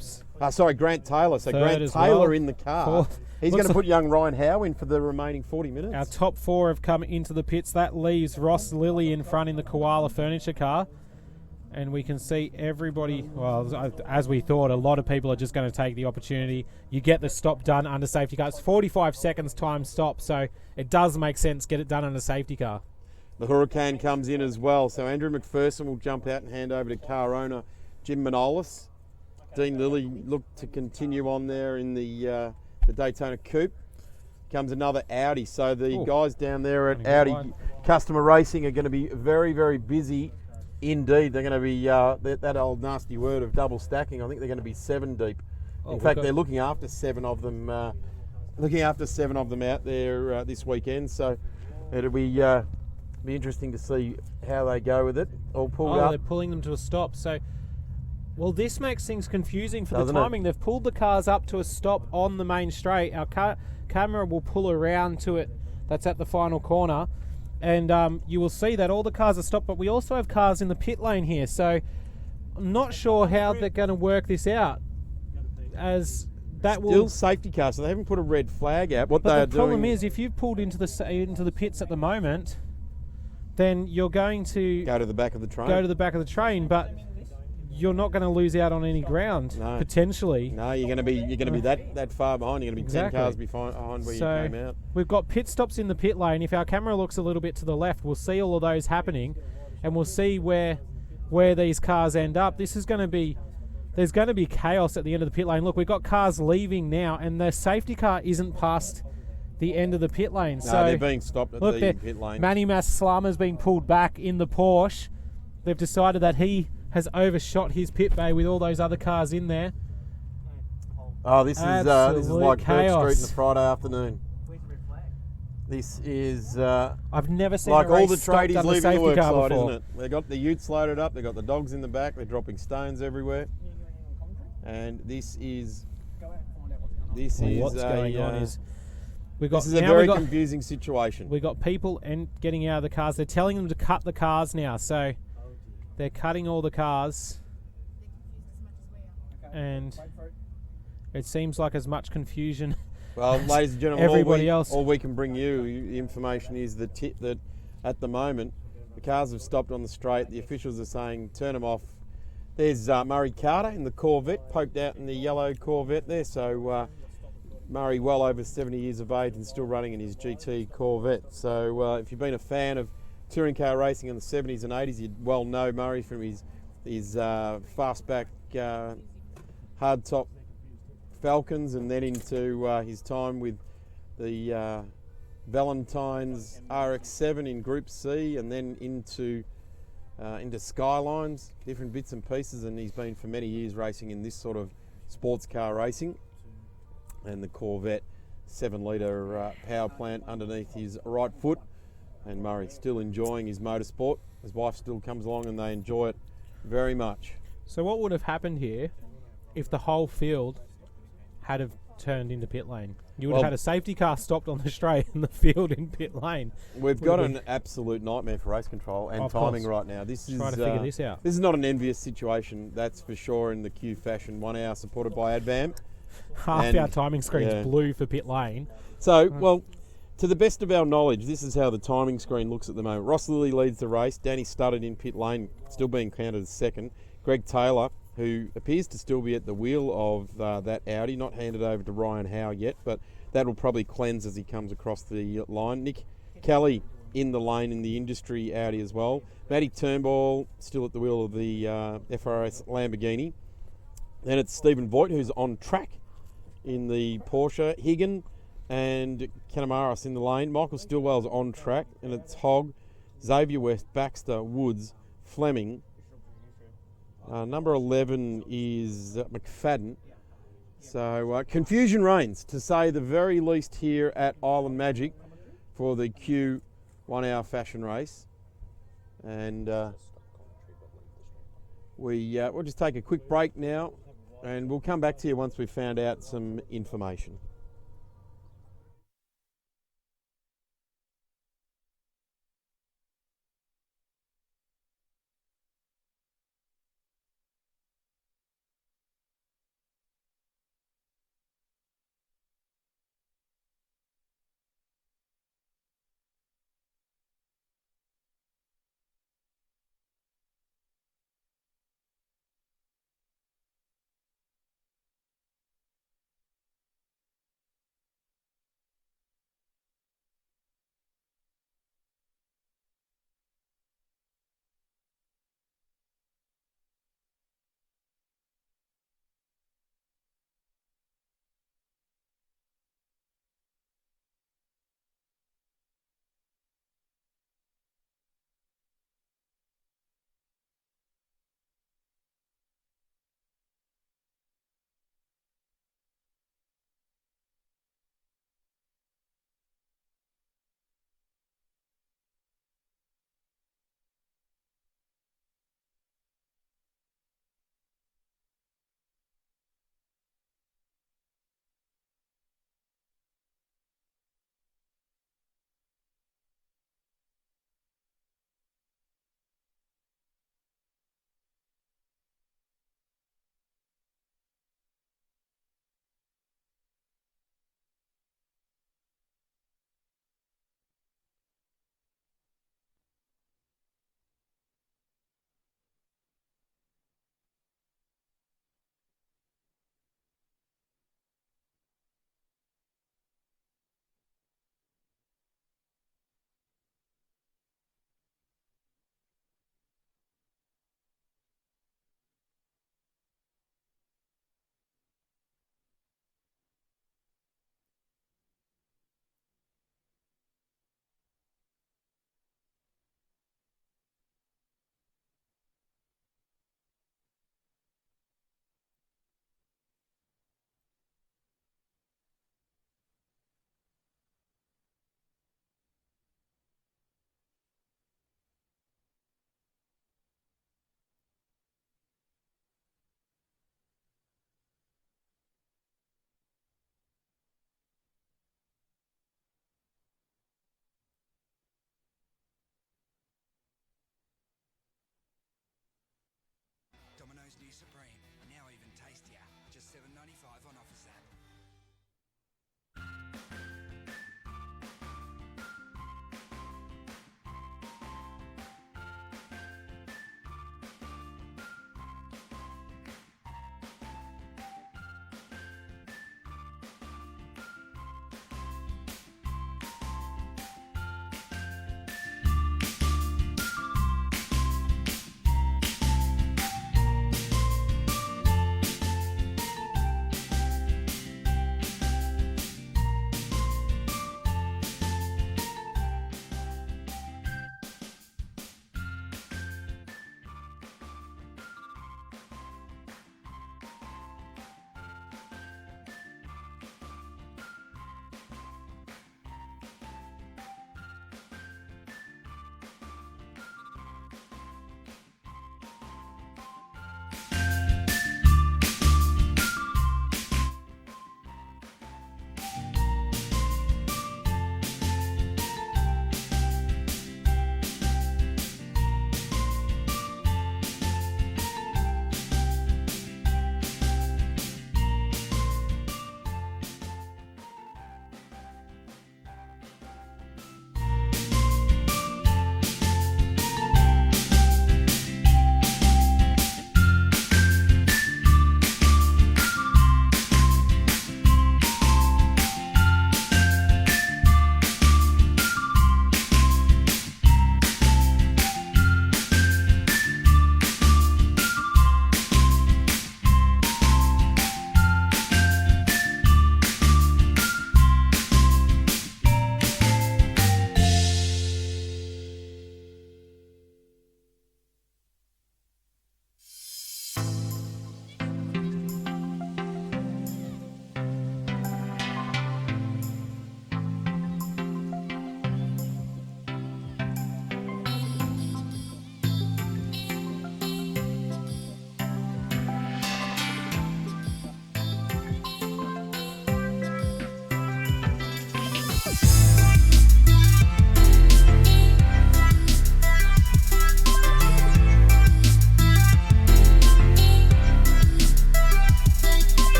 Speaker 2: Grant Taylor. So Grant Taylor in the car. He's going to put young Ryan Howe in for the remaining 40 minutes.
Speaker 1: Our top 4 have come into the pits. That leaves Ross Lilly in front in the Koala furniture car. And we can see everybody, well, as we thought, a lot of people are just going to take the opportunity. You get the stop done under safety car. It's 45 seconds time stop, so it does make sense. Get it done under safety car.
Speaker 2: The Hurricane comes in as well. So Andrew McPherson will jump out and hand over to car owner Jim Manolis. Dean Lilly looked to continue on there in the Daytona Coupe. Comes another Audi. So the guys down there at Audi Customer Racing are going to be very, very busy. Indeed, they're going to be that old nasty word of double stacking. I think they're going to be 7 deep. In fact, they're looking after 7 of them. Out there this weekend. So it'll be interesting to see how they go with it. All pulled up.
Speaker 1: They're pulling them to a stop. So, well, this makes things confusing for the timing. They've pulled the cars up to a stop on the main straight. Our camera will pull around to it. That's at the final corner. And you will see that all the cars are stopped, but we also have cars in the pit lane here. So I'm not sure how they're going to work this out, as that
Speaker 2: still safety cars, so they haven't put a red flag out. But the
Speaker 1: problem is, if you've pulled into the pits at the moment, then you're going to
Speaker 2: go to the back of the train.
Speaker 1: But you're not going to lose out on any ground, potentially.
Speaker 2: No, you're going to be that far behind. You're going to be 10 cars behind where you came out.
Speaker 1: We've got pit stops in the pit lane. If our camera looks a little bit to the left, we'll see all of those happening, and we'll see where these cars end up. This is going to be there's going to be chaos at the end of the pit lane. Look, we've got cars leaving now, and the safety car isn't past the end of the pit lane.
Speaker 2: No,
Speaker 1: So
Speaker 2: they're being stopped at the pit lane.
Speaker 1: Manny Mas-Slama's being pulled back in the Porsche. They've decided that he has overshot his pit bay with all those other cars in there.
Speaker 2: Oh, this is like
Speaker 1: chaos.
Speaker 2: Kirk Street in the Friday afternoon. This is
Speaker 1: I've never seen
Speaker 2: like
Speaker 1: a race
Speaker 2: all the
Speaker 1: stopped
Speaker 2: tradies
Speaker 1: under
Speaker 2: leaving the
Speaker 1: safety car
Speaker 2: worksite,
Speaker 1: before.
Speaker 2: isn't it? They got the utes loaded up. They got the dogs in the back. They're dropping stones everywhere. And this is
Speaker 1: What's going on is
Speaker 2: this is a very confusing situation.
Speaker 1: We got people getting out of the cars. They're telling them to cut the cars now, so they're cutting all the cars, and it seems like as much confusion.
Speaker 2: Well, ladies and gentlemen,
Speaker 1: everybody else.
Speaker 2: all we can bring you the information is that at the moment the cars have stopped on the straight. The officials are saying turn them off. There's Murray Carter in the Corvette, poked out in the yellow Corvette there. So Murray, well over 70 years of age and still running in his GT Corvette. So if you've been a fan of touring car racing in the 70s and 80s, you'd well know Murray from his fastback hardtop Falcons, and then into his time with the Valentine's RX-7 in Group C, and then into Skylines, different bits and pieces, and he's been for many years racing in this sort of sports car racing. And the Corvette 7-litre power plant underneath his right foot, and Murray's still enjoying his motorsport. His wife still comes along and they enjoy it very much.
Speaker 1: So what would have happened here if the whole field had have turned into pit lane? You would have had a safety car stopped on the straight and the field in pit lane.
Speaker 2: We've got an absolute nightmare for race control and timing right now. This is
Speaker 1: trying to figure this out.
Speaker 2: This is not an envious situation, that's for sure, in the Q Fashion 1 hour supported by Advam.
Speaker 1: Half our timing screen's blue for pit lane.
Speaker 2: So, well, to the best of our knowledge, this is how the timing screen looks at the moment. Ross Lilly leads the race. Danny Studdard in pit lane, still being counted as second. Greg Taylor, who appears to still be at the wheel of that Audi, not handed over to Ryan Howe yet, but that will probably cleanse as he comes across the line. Nick Kelly in the lane in the industry Audi as well. Matty Turnbull still at the wheel of the FRS Lamborghini. Then it's Stephen Voigt, who's on track in the Porsche. Higgin and Canamaris in the lane. Michael Stillwell's on track, and it's Hogg, Xavier West, Baxter, Woods, Fleming. Number 11 is McFadden. So confusion reigns, to say the very least, here at Island Magic for the Q 1 hour fashion race. And we'll just take a quick break now, and we'll come back to you once we've found out some information.
Speaker 3: Supreme, now even tastier. Just $7.95 on Office app.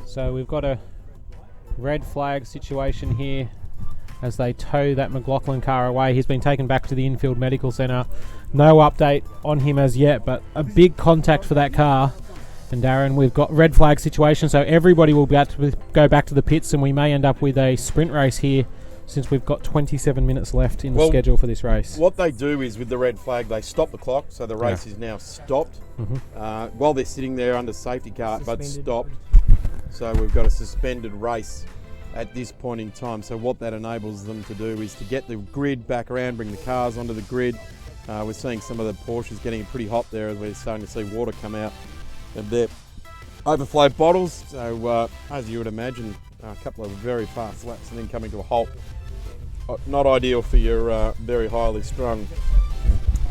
Speaker 1: So we've got a red flag situation here as they tow that McLaughlin car away. He's been taken back to the infield medical centre. No update on him as yet, but a big contact for that car. And Darren, we've got red flag situation, so everybody will be able to go back to the pits, and we may end up with a sprint race here since we've got 27 minutes left in the schedule for this race.
Speaker 2: What they do is with the red flag, they stop the clock, so the race is now stopped while they're sitting there under safety car, but stopped. So we've got a suspended race at this point in time. So what that enables them to do is to get the grid back around, bring the cars onto the grid. We're seeing some of the Porsches getting pretty hot there as we're starting to see water come out of their overflow bottles. So as you would imagine, a couple of very fast laps and then coming to a halt. Not ideal for your very highly strung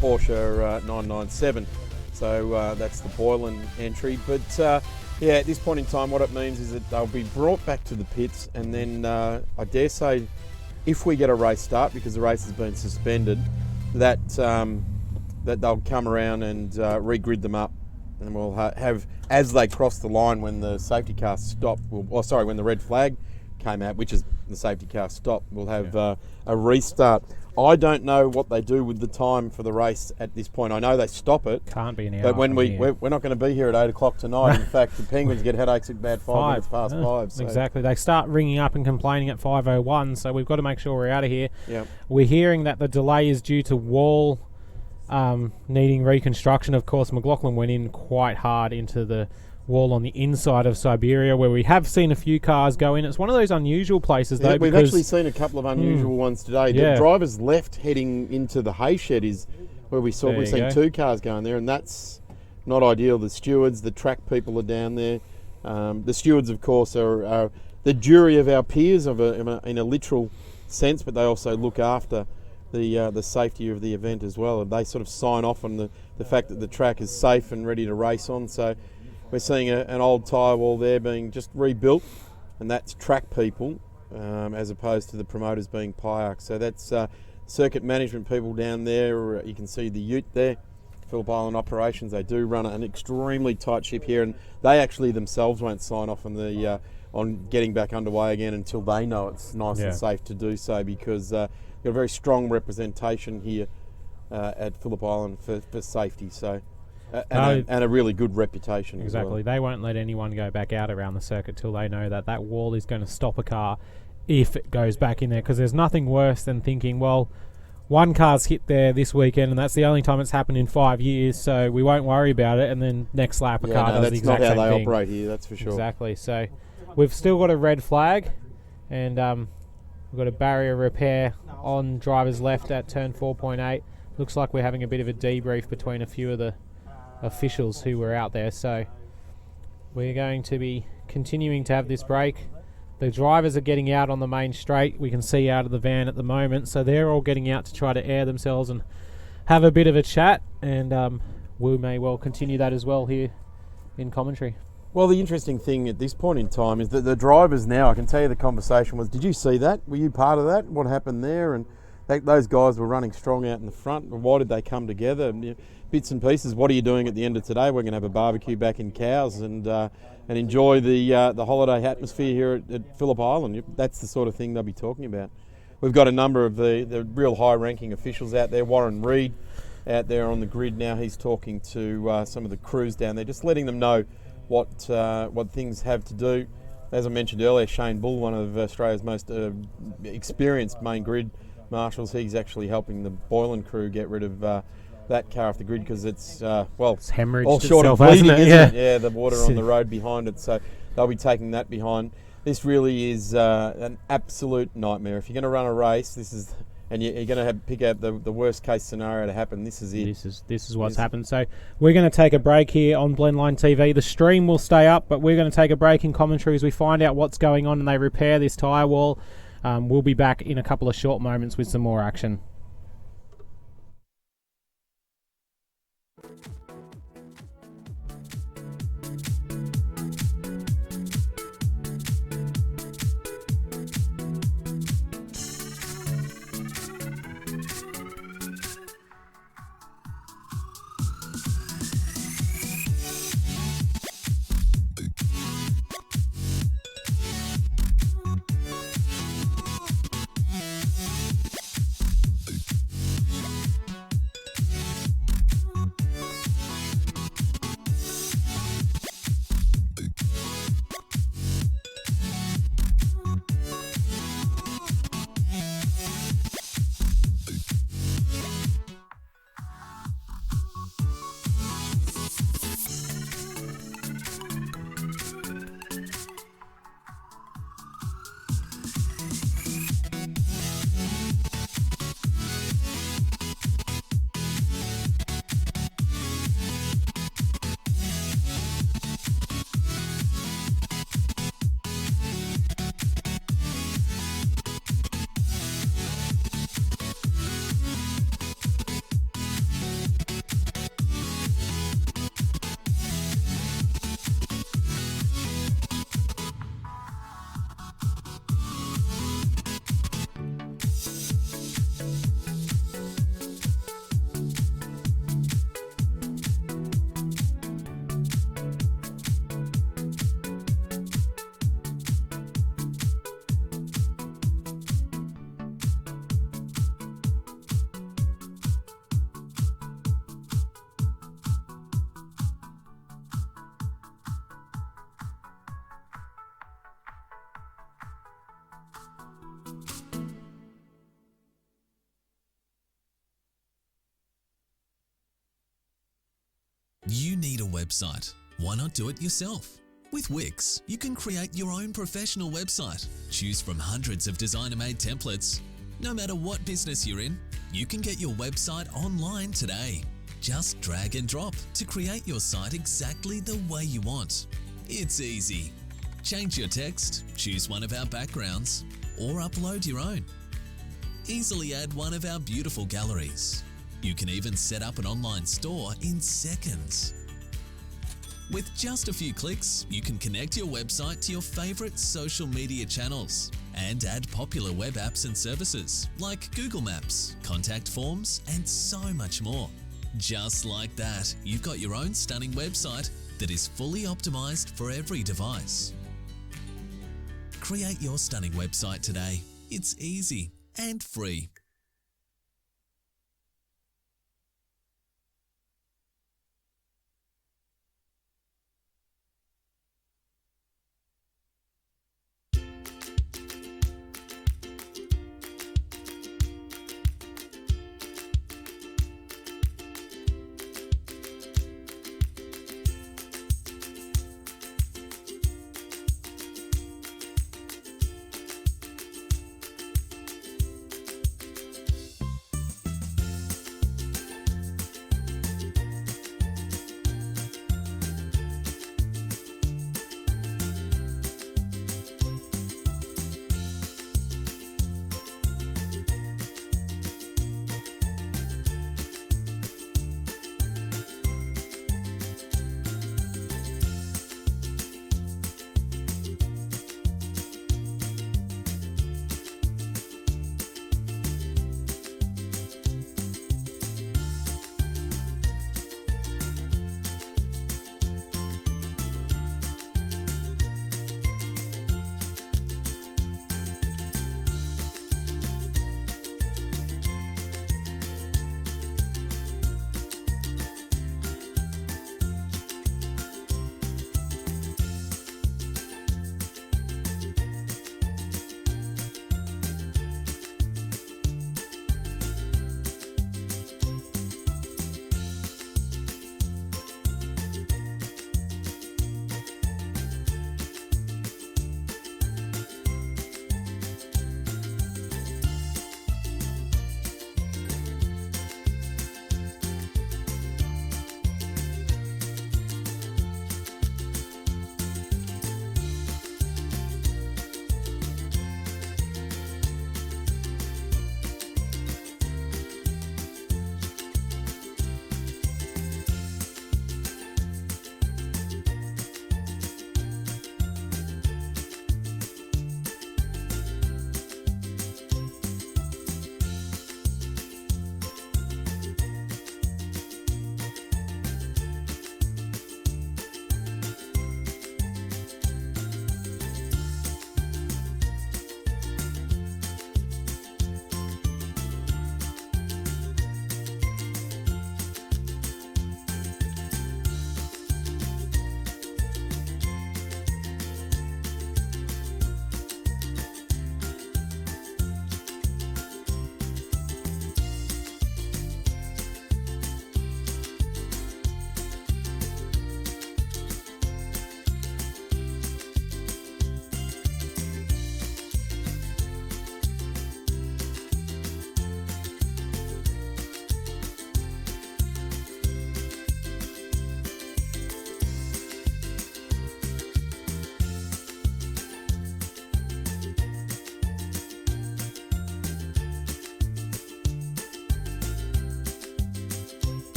Speaker 2: Porsche 997. So that's the Boylan entry. But yeah, at this point in time, what it means is that they'll be brought back to the pits, and then I dare say, if we get a race start, because the race has been suspended, that they'll come around and re-grid them up, and we'll have, as they cross the line when the safety car stopped, when the red flag came out, which is the safety car stop, we'll have a restart. I don't know what they do with the time for the race at this point. I know they stop it.
Speaker 1: Can't be an hour.
Speaker 2: But when
Speaker 1: from here.
Speaker 2: we're not going to be here at 8 o'clock tonight. In fact, the Penguins get headaches at about 5 minutes past 5. So.
Speaker 1: Exactly. They start ringing up and complaining at 5:01, so we've got to make sure we're out of here.
Speaker 2: Yep.
Speaker 1: We're hearing that the delay is due to wall needing reconstruction. Of course, McLaughlin went in quite hard into the wall on the inside of Siberia, where we have seen a few cars go in. It's one of those unusual places, though.
Speaker 2: We've actually seen a couple of unusual ones today.
Speaker 1: Yeah.
Speaker 2: The driver's left heading into the hay shed is where we've seen 2 cars going there, and that's not ideal. The stewards, the track people are down there. The stewards, of course, are the jury of our peers in a literal sense, but they also look after the safety of the event as well. And they sort of sign off on the fact that the track is safe and ready to race on. So we're seeing an old tyre wall there being just rebuilt, and that's track people as opposed to the promoters being PIARC. So that's circuit management people down there. You can see the ute there, Phillip Island Operations. They do run an extremely tight ship here, and they actually themselves won't sign off on getting back underway again until they know it's nice and safe to do so, because got a very strong representation here at Phillip Island for safety. So. And a really good reputation.
Speaker 1: Exactly.
Speaker 2: As well.
Speaker 1: They won't let anyone go back out around the circuit till they know that wall is going to stop a car if it goes back in there, because there's nothing worse than thinking, well, one car's hit there this weekend and that's the only time it's happened in 5 years, so we won't worry about it, and then next lap a car does the exact same thing.
Speaker 2: That's not how they operate here, that's for sure.
Speaker 1: Exactly. So we've still got a red flag, and we've got a barrier repair on driver's left at turn 4.8. Looks like we're having a bit of a debrief between a few of the officials who were out there, so we're going to be continuing to have this break. The drivers are getting out on the main straight. We can see out of the van at the moment, so they're all getting out to try to air themselves and have a bit of a chat, and we may well continue that as well here in commentary.
Speaker 2: Well, the interesting thing at this point in time is that the drivers now, I can tell you the conversation was, did you see that? Were you part of that? What happened there? And those guys were running strong out in the front. Why did they come together? Bits and pieces. What are you doing at the end of today? We're going to have a barbecue back in Cowes and enjoy the holiday atmosphere here at Phillip Island. That's the sort of thing they'll be talking about. We've got a number of the real high-ranking officials out there. Warren Reid out there on the grid now. He's talking to some of the crews down there, just letting them know what things have to do. As I mentioned earlier, Shane Bull, one of Australia's most experienced main grid marshals, he's actually helping the Boylan crew get rid of that car off the grid, because it's
Speaker 1: it's hemorrhaged
Speaker 2: all short
Speaker 1: itself,
Speaker 2: of bleeding,
Speaker 1: hasn't it?
Speaker 2: isn't it? Yeah, the water on the road behind it, so they'll be taking that behind. This really is an absolute nightmare. If you're going to run a race, and you're going to pick out the worst case scenario to happen, this is it.
Speaker 1: This is what's happened. So we're going to take a break here on Blendline TV. The stream will stay up, but we're going to take a break in commentary as we find out what's going on and they repair this tyre wall. We'll be back in a couple of short moments with some more action.
Speaker 4: You need a website. Why not do it yourself? With Wix, you can create your own professional website. Choose from hundreds of designer-made templates. No matter what business you're in, you can get your website online today. Just drag and drop to create your site exactly the way you want. It's easy. Change your text, choose one of our backgrounds, or upload your own. Easily add one of our beautiful galleries. You can even set up an online store in seconds. With just a few clicks, you can connect your website to your favorite social media channels and add popular web apps and services like Google Maps, contact forms, and so much more. Just like that, you've got your own stunning website that is fully optimized for every device. Create your stunning website today. It's easy and free.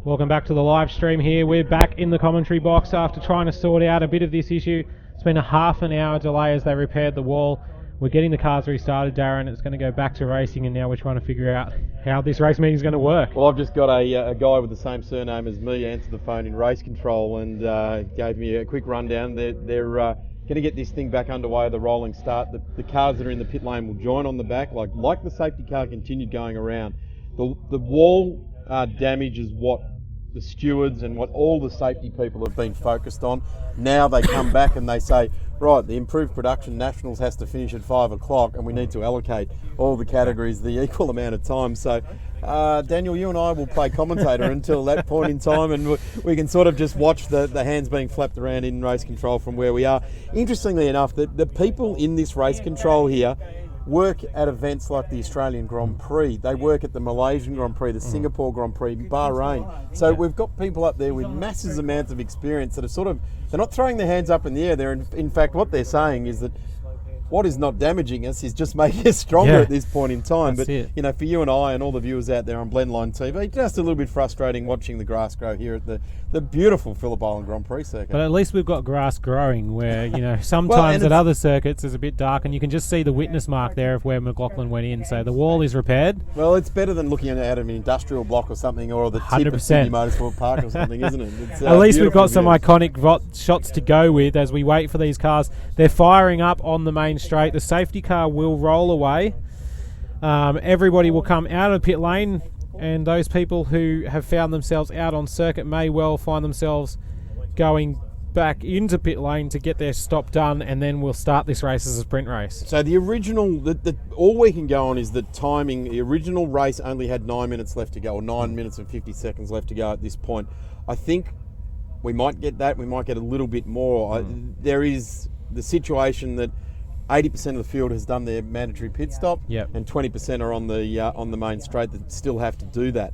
Speaker 1: Welcome back to the live stream here. We're back in the commentary box after trying to sort out a bit of this issue. It's been a half an hour delay as they repaired the wall. We're getting the cars restarted, Darren. It's going to go back to racing, and now we're trying to figure out how this race meeting is going to work.
Speaker 2: Well, I've just got a guy with the same surname as me answer the phone in race control and gave me a quick rundown. They're going to get this thing back underway, the rolling start. The cars that are in the pit lane will join on the back, like the safety car continued going around. The wall damage is what the stewards and what all the safety people have been focused on. Now they come back and they say, right, the improved production nationals has to finish at 5 o'clock and we need to allocate all the categories the equal amount of time. So Daniel, you and I will play commentator until that point in time, and we can sort of just watch the hands being flapped around in race control from where we are. Interestingly enough, the people in this race control here work at events like the Australian Grand Prix. They work at the Malaysian Grand Prix, the Singapore Grand Prix, Bahrain. So we've got people up there with massive amounts of experience that are they're not throwing their hands up in the air. They're in fact, what they're saying is that what is not damaging us is just making us stronger at this point in time.
Speaker 1: That's
Speaker 2: but
Speaker 1: it.
Speaker 2: you know, for you and I and all the viewers out there on Blendline TV, just a little bit frustrating watching the grass grow here at the beautiful Phillip Island Grand Prix circuit.
Speaker 1: But at least we've got grass growing where, sometimes at other circuits it's a bit dark and you can just see the witness mark there of where McLaughlin went in. So the wall is repaired.
Speaker 2: Well, it's better than looking out of an industrial block or something, or the tip of
Speaker 1: 100%.
Speaker 2: Sydney Motorsport Park or something, isn't it? It's,
Speaker 1: At least we've got some
Speaker 2: beautiful
Speaker 1: iconic shots to go with as we wait for these cars. They're firing up on the main straight. The safety car will roll away. Everybody will come out of pit lane, and those people who have found themselves out on circuit may well find themselves going back into pit lane to get their stop done, and then we'll start this race as a sprint race.
Speaker 2: So the original, all we can go on is the timing. The original race only had 9 minutes left to go, or 9 minutes and 50 seconds left to go at this point. I think we might get that. We might get a little bit more. There is the situation that 80% of the field has done their mandatory pit stop, and 20% are on the main straight that still have to do that.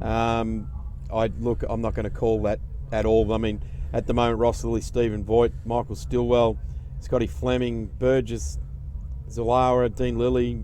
Speaker 2: I'm not going to call that at all. I mean, at the moment, Ross Lilly, Stephen Voigt, Michael Stillwell, Scotty Fleming, Burgess, Zalara, Dean Lilly,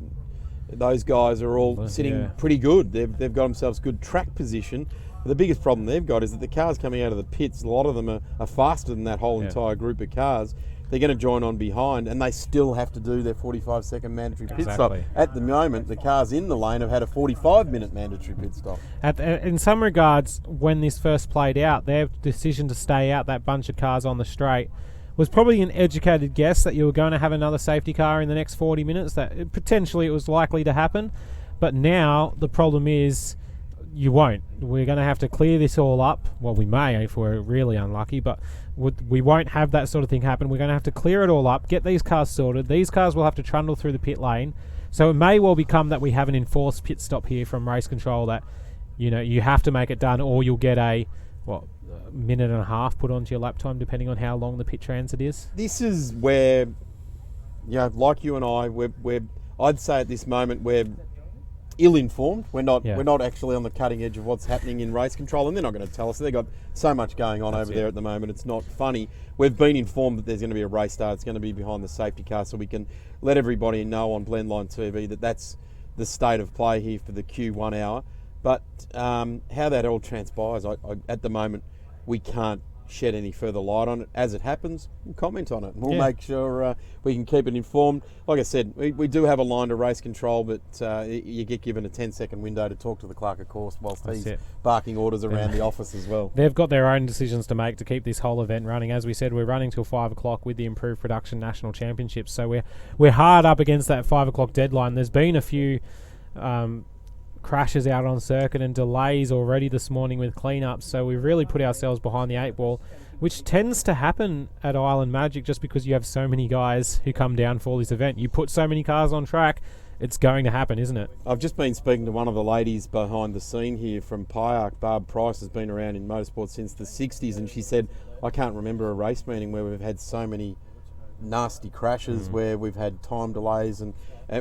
Speaker 2: those guys are all sitting pretty good. They've got themselves good track position. But the biggest problem they've got is that the cars coming out of the pits, a lot of them are faster than that whole entire group of cars. They're going to join on behind, and they still have to do their 45-second mandatory pit stop. At the moment, the cars in the lane have had a 45-minute mandatory pit stop.
Speaker 1: In some regards, when this first played out, their decision to stay out that bunch of cars on the straight was probably an educated guess that you were going to have another safety car in the next 40 minutes, that potentially it was likely to happen. But now the problem is you won't. We're going to have to clear this all up. Well, we may if we're really unlucky, but we won't have that sort of thing happen. We're going to have to clear it all up, get these cars sorted. These cars will have to trundle through the pit lane. So it may well become that we have an enforced pit stop here from race control that, you have to make it done, or you'll get a minute and a half put onto your lap time, depending on how long the pit transit is.
Speaker 2: This is where, like you and I, I'd say at this moment we're ill-informed. We're not actually on the cutting edge of what's happening in race control, and they're not going to tell us. They've got so much going on over there at the moment. It's not funny. We've been informed that there's going to be a race start. It's going to be behind the safety car, so we can let everybody know on Blendline TV that that's the state of play here for the Q1 hour. But how that all transpires, at the moment, we can't shed any further light on it. As it happens, we'll comment on it. We'll make sure we can keep it informed. Like I said, we do have a line to race control, but you get given a 10-second window to talk to the clerk of course whilst he's barking orders around the office as well.
Speaker 1: They've got their own decisions to make to keep this whole event running. As we said, we're running till 5 o'clock with the Improved Production National Championships, so we're hard up against that 5 o'clock deadline. There's been a few crashes out on circuit and delays already this morning with cleanups, so we've really put ourselves behind the 8 ball, which tends to happen at Island Magic just because you have so many guys who come down for this event. You put so many cars on track, it's going to happen, isn't it?
Speaker 2: I've just been speaking to one of the ladies behind the scene here from Pyark. Barb Price has been around in motorsport since the 60s, and she said, I can't remember a race meeting where we've had so many nasty crashes, where we've had time delays, and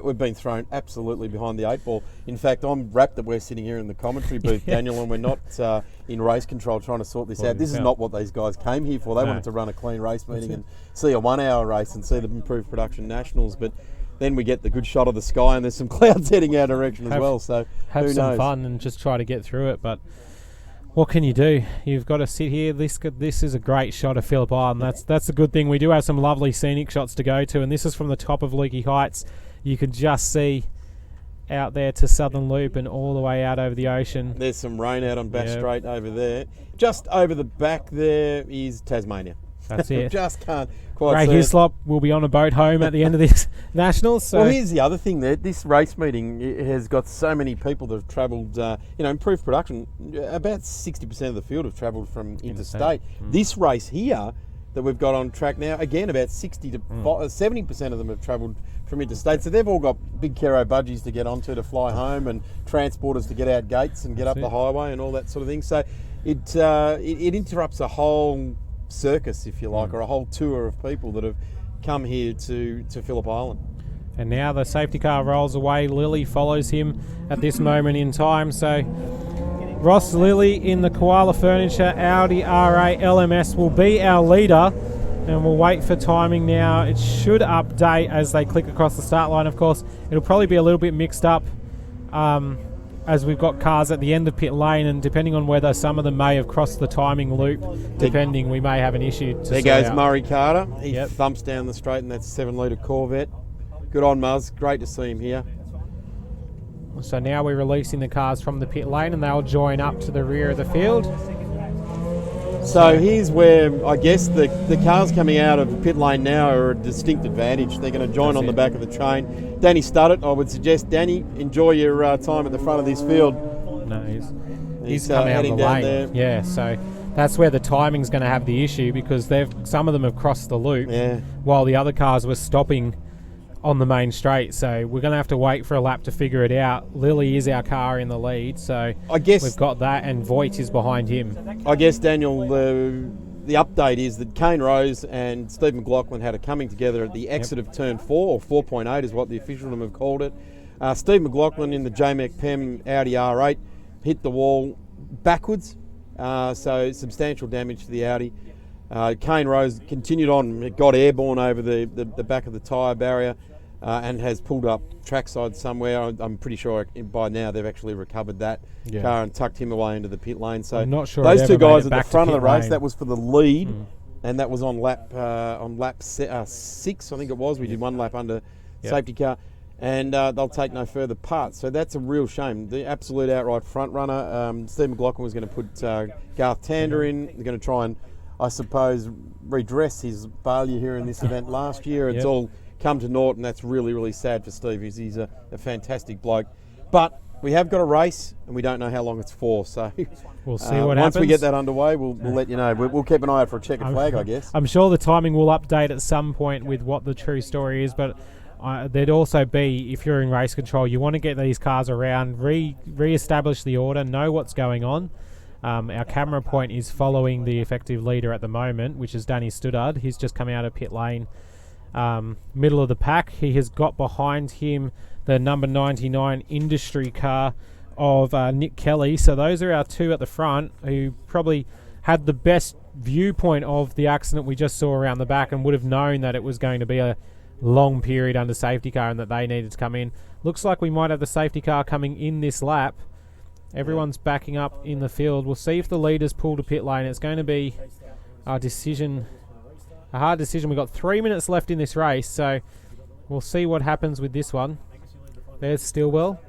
Speaker 2: we've been thrown absolutely behind the 8 ball. In fact, I'm rapt that we're sitting here in the commentary booth, Daniel, and we're not in race control trying to sort this out. This is not what these guys came here for. They wanted to run a clean race meeting and see a 1 hour race and see the Improved Production Nationals, but then we get the good shot of the sky and there's some clouds heading our direction as well. So
Speaker 1: have
Speaker 2: who
Speaker 1: some
Speaker 2: knows?
Speaker 1: fun and just try to get through it. But what can you do? You've got to sit here. This is a great shot of Phillip Island. That's a good thing. We do have some lovely scenic shots to go to, and this is from the top of Leaky Heights. You can just see out there to Southern Loop and all the way out over the ocean.
Speaker 2: There's some rain out on Bass Strait over there. Just over the back there is Tasmania.
Speaker 1: That's it.
Speaker 2: Just can't quite
Speaker 1: Ray
Speaker 2: see it.
Speaker 1: Hislop will be on a boat home at the end of this Nationals. So.
Speaker 2: Well, here's the other thing there. This race meeting has got so many people that have travelled, improved production. About 60% of the field have travelled from interstate. This race here that we've got on track now, again, about 60 to 70% of them have travelled from interstate. So they've all got big Kero budgies to get onto to fly home and transporters to get out gates and get up the highway and all that sort of thing. So it interrupts a whole circus, if you like, or a whole tour of people that have come here to Phillip Island.
Speaker 1: And now the safety car rolls away. Lilly follows him at this moment in time. So Ross Lilly in the Koala Furniture Audi RA LMS will be our leader, and we'll wait for timing now. It should update as they click across the start line. Of course, it'll probably be a little bit mixed up as we've got cars at the end of pit lane, and depending on whether some of them may have crossed the timing loop, depending, we may have an issue to
Speaker 2: There
Speaker 1: sort
Speaker 2: goes
Speaker 1: out.
Speaker 2: Murray Carter. He thumps down the straight, and that's a 7-litre Corvette. Good on, Muzz. Great to see him here.
Speaker 1: So now we're releasing the cars from the pit lane, and they'll join up to the rear of the field.
Speaker 2: So here's where I guess the cars coming out of pit lane now are a distinct advantage. They're going to join on the back of the train. Danny Studdert, I would suggest, Danny, enjoy your time at the front of this field.
Speaker 1: No, he's coming out of the lane.
Speaker 2: There.
Speaker 1: Yeah, so that's where the timing's going to have the issue, because some of them have crossed the loop while the other cars were stopping on the main straight. So we're going to have to wait for a lap to figure it out. Lilly is our car in the lead, so
Speaker 2: I guess
Speaker 1: we've got that, and Voigt is behind him.
Speaker 2: I guess, Daniel, the update is that Kane Rose and Steve McLaughlin had a coming together at the exit of turn 4, or 4.8 is what the officialdom have called it. Steve McLaughlin in the JMEC PEM Audi R8 hit the wall backwards, so substantial damage to the Audi. Kane Rose continued on, got airborne over the back of the tyre barrier and has pulled up trackside somewhere. I'm pretty sure by now they've actually recovered that car and tucked him away into the pit lane. So
Speaker 1: I'm not sure
Speaker 2: those two guys at
Speaker 1: back
Speaker 2: the front of the race,
Speaker 1: lane.
Speaker 2: that was for the lead, and that was on lap 6, I think it was. We did one lap under safety car. And they'll take no further part. So that's a real shame. The absolute outright front runner. Steve McLaughlin was going to put Garth Tander in. They're going to try and, I suppose, redress his failure here in this event last year. It's all come to naught, and that's really, really sad for Steve. He's a fantastic bloke. But we have got a race, and we don't know how long it's for. So
Speaker 1: we'll see what happens.
Speaker 2: Once we get that underway, we'll let you know. We'll keep an eye out for a checkered flag, I guess.
Speaker 1: I'm sure the timing will update at some point with what the true story is, but there'd also be, if you're in race control, you want to get these cars around, re-establish the order, know what's going on. Our camera point is following the effective leader at the moment, which is Danny Studdard. He's just come out of pit lane, middle of the pack. He has got behind him the number 99 industry car of Nick Kelly. So those are our two at the front who probably had the best viewpoint of the accident we just saw around the back and would have known that it was going to be a long period under safety car and that they needed to come in. Looks like we might have the safety car coming in this lap. Everyone's backing up in the field. We'll see if the leaders pull to pit lane. It's going to be a hard decision. We've got 3 minutes left in this race, so we'll see what happens with this one. There's Stillwell,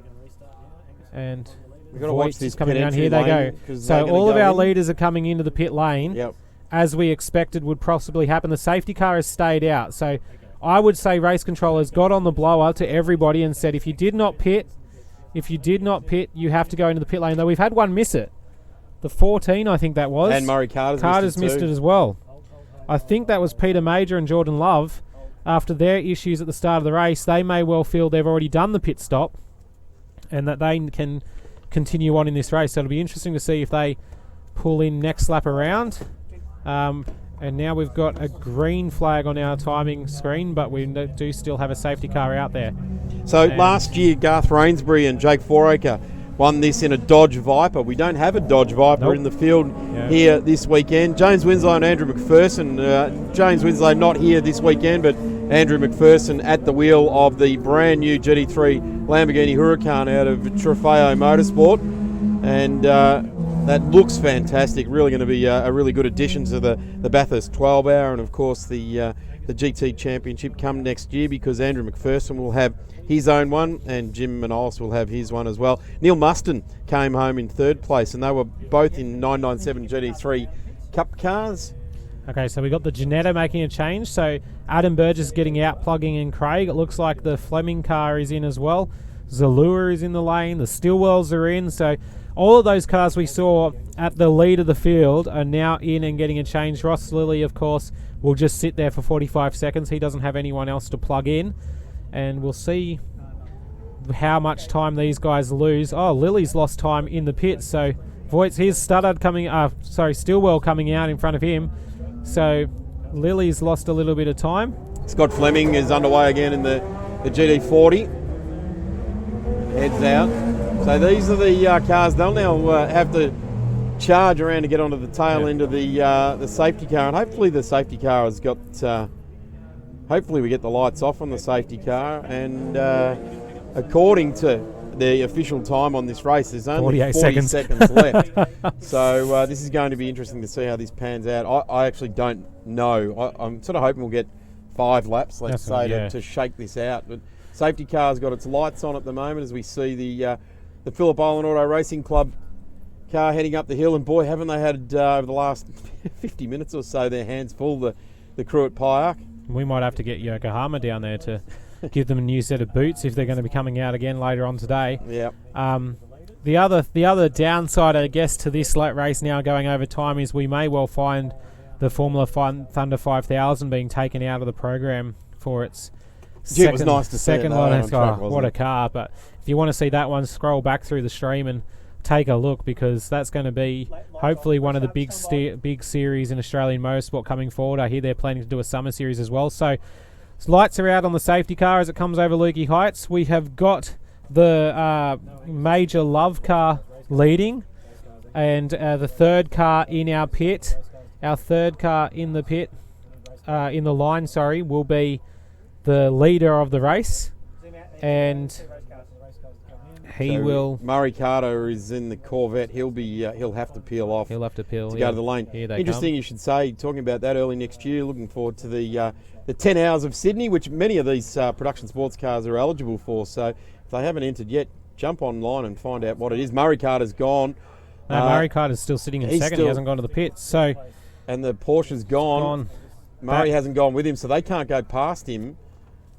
Speaker 1: and
Speaker 2: we've got to watch this
Speaker 1: coming down. Here they go. So all of our leaders are coming into the pit lane, as we expected would possibly happen. The safety car has stayed out, so I would say race controllers got on the blower to everybody and said, if you did not pit, you have to go into the pit lane. Though we've had one miss it. The 14, I think that was.
Speaker 2: And Murray Carter's
Speaker 1: missed it as well. I think that was Peter Major and Jordan Love. After their issues at the start of the race, they may well feel they've already done the pit stop and that they can continue on in this race. So it'll be interesting to see if they pull in next lap around. And now we've got a green flag on our timing screen, but we do still have a safety car out there.
Speaker 2: So last year, Garth Rainsbury and Jake Foraker won this in a Dodge Viper. We don't have a Dodge Viper in the field here this weekend. James Winslow and Andrew McPherson. James Winslow not here this weekend, but Andrew McPherson at the wheel of the brand new GT3 Lamborghini Huracan out of Trofeo Motorsport. And That looks fantastic. Really going to be a really good addition to the Bathurst 12 Hour, and of course the GT Championship come next year, because Andrew McPherson will have his own one and Jim Manolis will have his one as well. Neil Muston came home in third place, and they were both in 997 GT3 Cup cars.
Speaker 1: Okay, so we got the Ginetta making a change. So Adam Burgess getting out, plugging in Craig. It looks like the Fleming car is in as well. Zalua is in the lane. The Stillwells are in. So all of those cars we saw at the lead of the field are now in and getting a change. Ross Lilly, of course, will just sit there for 45 seconds. He doesn't have anyone else to plug in. And we'll see how much time these guys lose. Oh, Lilly's lost time in the pits. So Voigt's, here's Studdard coming, Stillwell coming out in front of him. So Lily's lost a little bit of time.
Speaker 2: Scott Fleming is underway again in the GT40. Heads out. So these are the cars. They'll now have to charge around to get onto the tail end of the safety car, and hopefully the safety car has got. Hopefully we get the lights off on the safety car, and according to the official time on this race, there's only 40 seconds left. So this is going to be interesting to see how this pans out. I actually don't know. I'm sort of hoping we'll get 5 laps, let's say, to shake this out. But safety car's got its lights on at the moment as we see the Phillip Island Auto Racing Club car heading up the hill. And boy, haven't they had over the last 50 minutes or so their hands full, the crew at Pyark.
Speaker 1: We might have to get Yokohama down there to give them a new set of boots if they're going to be coming out again later on today.
Speaker 2: Yeah.
Speaker 1: The other downside, I guess, to this late race now going over time is we may well find the Formula Thunder 5000 being taken out of the program for its second,
Speaker 2: it was nice to see
Speaker 1: second
Speaker 2: one.
Speaker 1: What a car. But if you want to see that one, scroll back through the stream and take a look, because that's going to be hopefully one of the big series in Australian motorsport coming forward. I hear they're planning to do a summer series as well. So lights are out on the safety car as it comes over Lukey Heights. We have got the Major Love car leading, and the third car in our pit. Our third car in the pit, in the line, will be the leader of the race, and
Speaker 2: Murray Carter is in the Corvette. He'll have to peel off.
Speaker 1: He'll have to peel
Speaker 2: to go to the lane. Interesting, you should say. Talking about that early next year. Looking forward to the 10 Hours of Sydney, which many of these production sports cars are eligible for. So if they haven't entered yet, jump online and find out what it is. Murray Carter's gone.
Speaker 1: No, Murray Carter's still sitting in second. He hasn't gone to the pits. So,
Speaker 2: and the Porsche's gone. Murray hasn't gone with him, so they can't go past him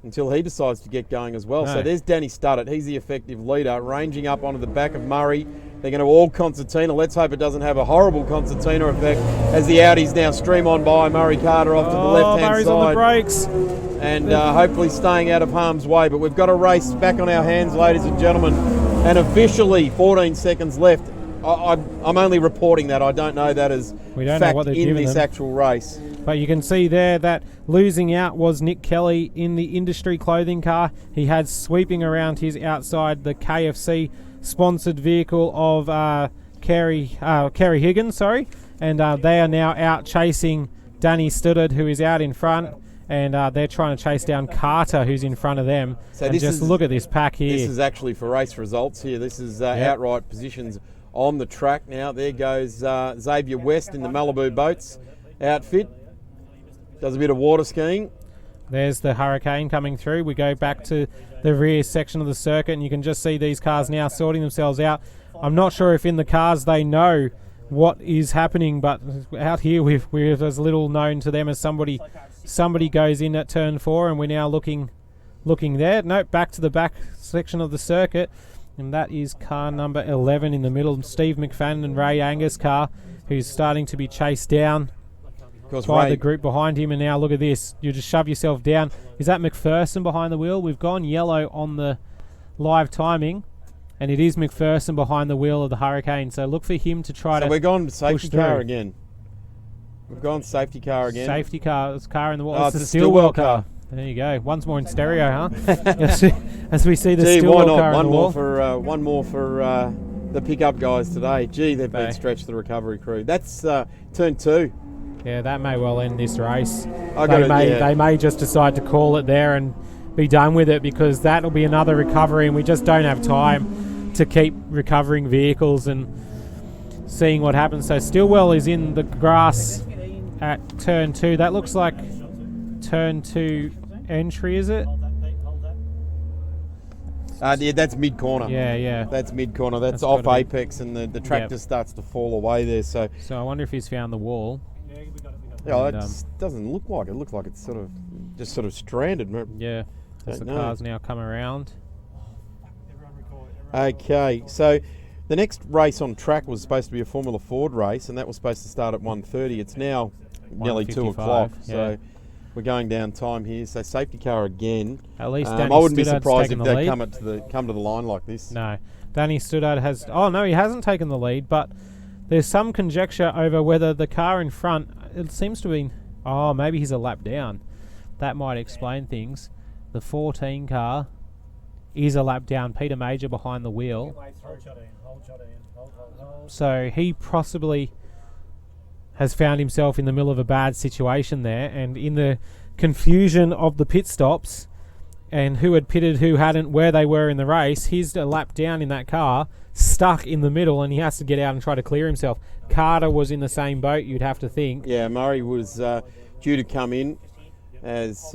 Speaker 2: until he decides to get going as well. No. So there's Danny Studdart. He's the effective leader, ranging up onto the back of Murray. They're going to all concertina. Let's hope it doesn't have a horrible concertina effect as the Audis now stream on by. Murray Carter off to the left-hand
Speaker 1: Murray's
Speaker 2: side.
Speaker 1: On the brakes.
Speaker 2: And hopefully staying out of harm's way. But we've got a race back on our hands, ladies and gentlemen. And officially 14 seconds left. I'm only reporting that. I don't know that as fact in this actual race.
Speaker 1: But you can see there that losing out was Nick Kelly in the industry clothing car. He had sweeping around his outside the KFC sponsored vehicle of Kerry Higgins, and they are now out chasing Danny Studdard, who is out in front, and they're trying to chase down Carter, who's in front of them. So look at this pack here.
Speaker 2: This is actually for race results here. This is outright positions on the track now. There goes Xavier West in the Malibu Boats outfit. Does a bit of water skiing.
Speaker 1: There's the Hurricane coming through. We go back to the rear section of the circuit, and you can just see these cars now sorting themselves out. I'm not sure if in the cars they know what is happening, but out here we're as little known to them as somebody goes in at turn 4, and we're now looking there. Nope, back to the back section of the circuit, and that is car number 11 in the middle, Steve McFadden and Ray Angus' car, who's starting to be chased down by the group behind him. And now look at this, you just shove yourself down. Is that McPherson behind the wheel? We've gone yellow on the live timing, and it is McPherson behind the wheel of the Hurricane, so look for him to try to
Speaker 2: we're gone safety car again. We've gone safety car again.
Speaker 1: Safety car, it's car in the wall. It's the Stillwell car. There you go. Once more in stereo, huh? As we see the Stillwell car in the wall.
Speaker 2: One more for the pickup guys today. Gee, they've been stretched, the recovery crew. That's turn 2.
Speaker 1: Yeah, that may well end this race. They may just decide to call it there and be done with it, because that'll be another recovery, and we just don't have time to keep recovering vehicles. And seeing what happens. So Stillwell is in the grass at turn 2. That looks like turn 2 entry, is it?
Speaker 2: Yeah, that's mid corner.
Speaker 1: Yeah.
Speaker 2: That's mid corner. That's
Speaker 1: That's
Speaker 2: off
Speaker 1: gotta be-
Speaker 2: apex, and the tractor starts to fall away there. So
Speaker 1: So I wonder if he's found the wall.
Speaker 2: yeah,
Speaker 1: And,
Speaker 2: it doesn't look like it. It looks like it's just sort of stranded.
Speaker 1: Yeah, as the
Speaker 2: Don't know.
Speaker 1: car's now come around.
Speaker 2: Okay, so the next race on track was supposed to be a Formula Ford race, and that was supposed to start at 1:30. It's now nearly 2 o'clock,
Speaker 1: 1:55,
Speaker 2: so
Speaker 1: yeah.
Speaker 2: we're going down time here. So safety car again.
Speaker 1: At least
Speaker 2: I
Speaker 1: Danny
Speaker 2: wouldn't be
Speaker 1: Stoddard's
Speaker 2: surprised
Speaker 1: taken
Speaker 2: if
Speaker 1: the
Speaker 2: they
Speaker 1: lead.
Speaker 2: come to the line like this.
Speaker 1: No, Danny Stoddard has. Oh no, he hasn't taken the lead, but there's some conjecture over whether the car in front. It seems to be. Oh, maybe he's a lap down. That might explain things. The 14 car is a lap down. Peter Major behind the wheel. So he possibly has found himself in the middle of a bad situation there, and in the confusion of the pit stops and who had pitted, who hadn't, where they were in the race, he's a lap down in that car, stuck in the middle, and he has to get out and try to clear himself. Carter was in the same boat, you'd have to think.
Speaker 2: Yeah, Murray was due to come in as.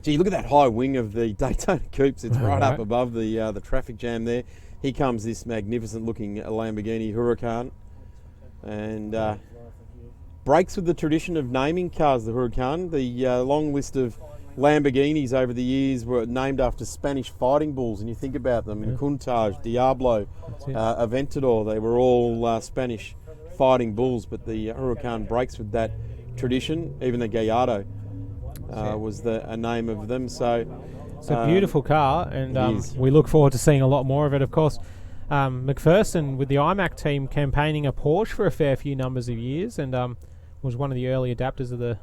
Speaker 2: Gee, look at that high wing of the Daytona Coupes. It's right up above the traffic jam there. Here comes this magnificent-looking Lamborghini Huracan, and breaks with the tradition of naming cars the Huracan. The long list of Lamborghinis over the years were named after Spanish fighting bulls, and you think about them: Countach, Diablo, Aventador. They were all Spanish fighting bulls, but the Huracan breaks with that tradition. Even the Gallardo was a name of them. So
Speaker 1: It's a beautiful car, and
Speaker 2: it is.
Speaker 1: we look forward to seeing a lot more of it. Of course, McPherson with the IMAC team campaigning a Porsche for a fair few numbers of years, and was one of the early adapters of the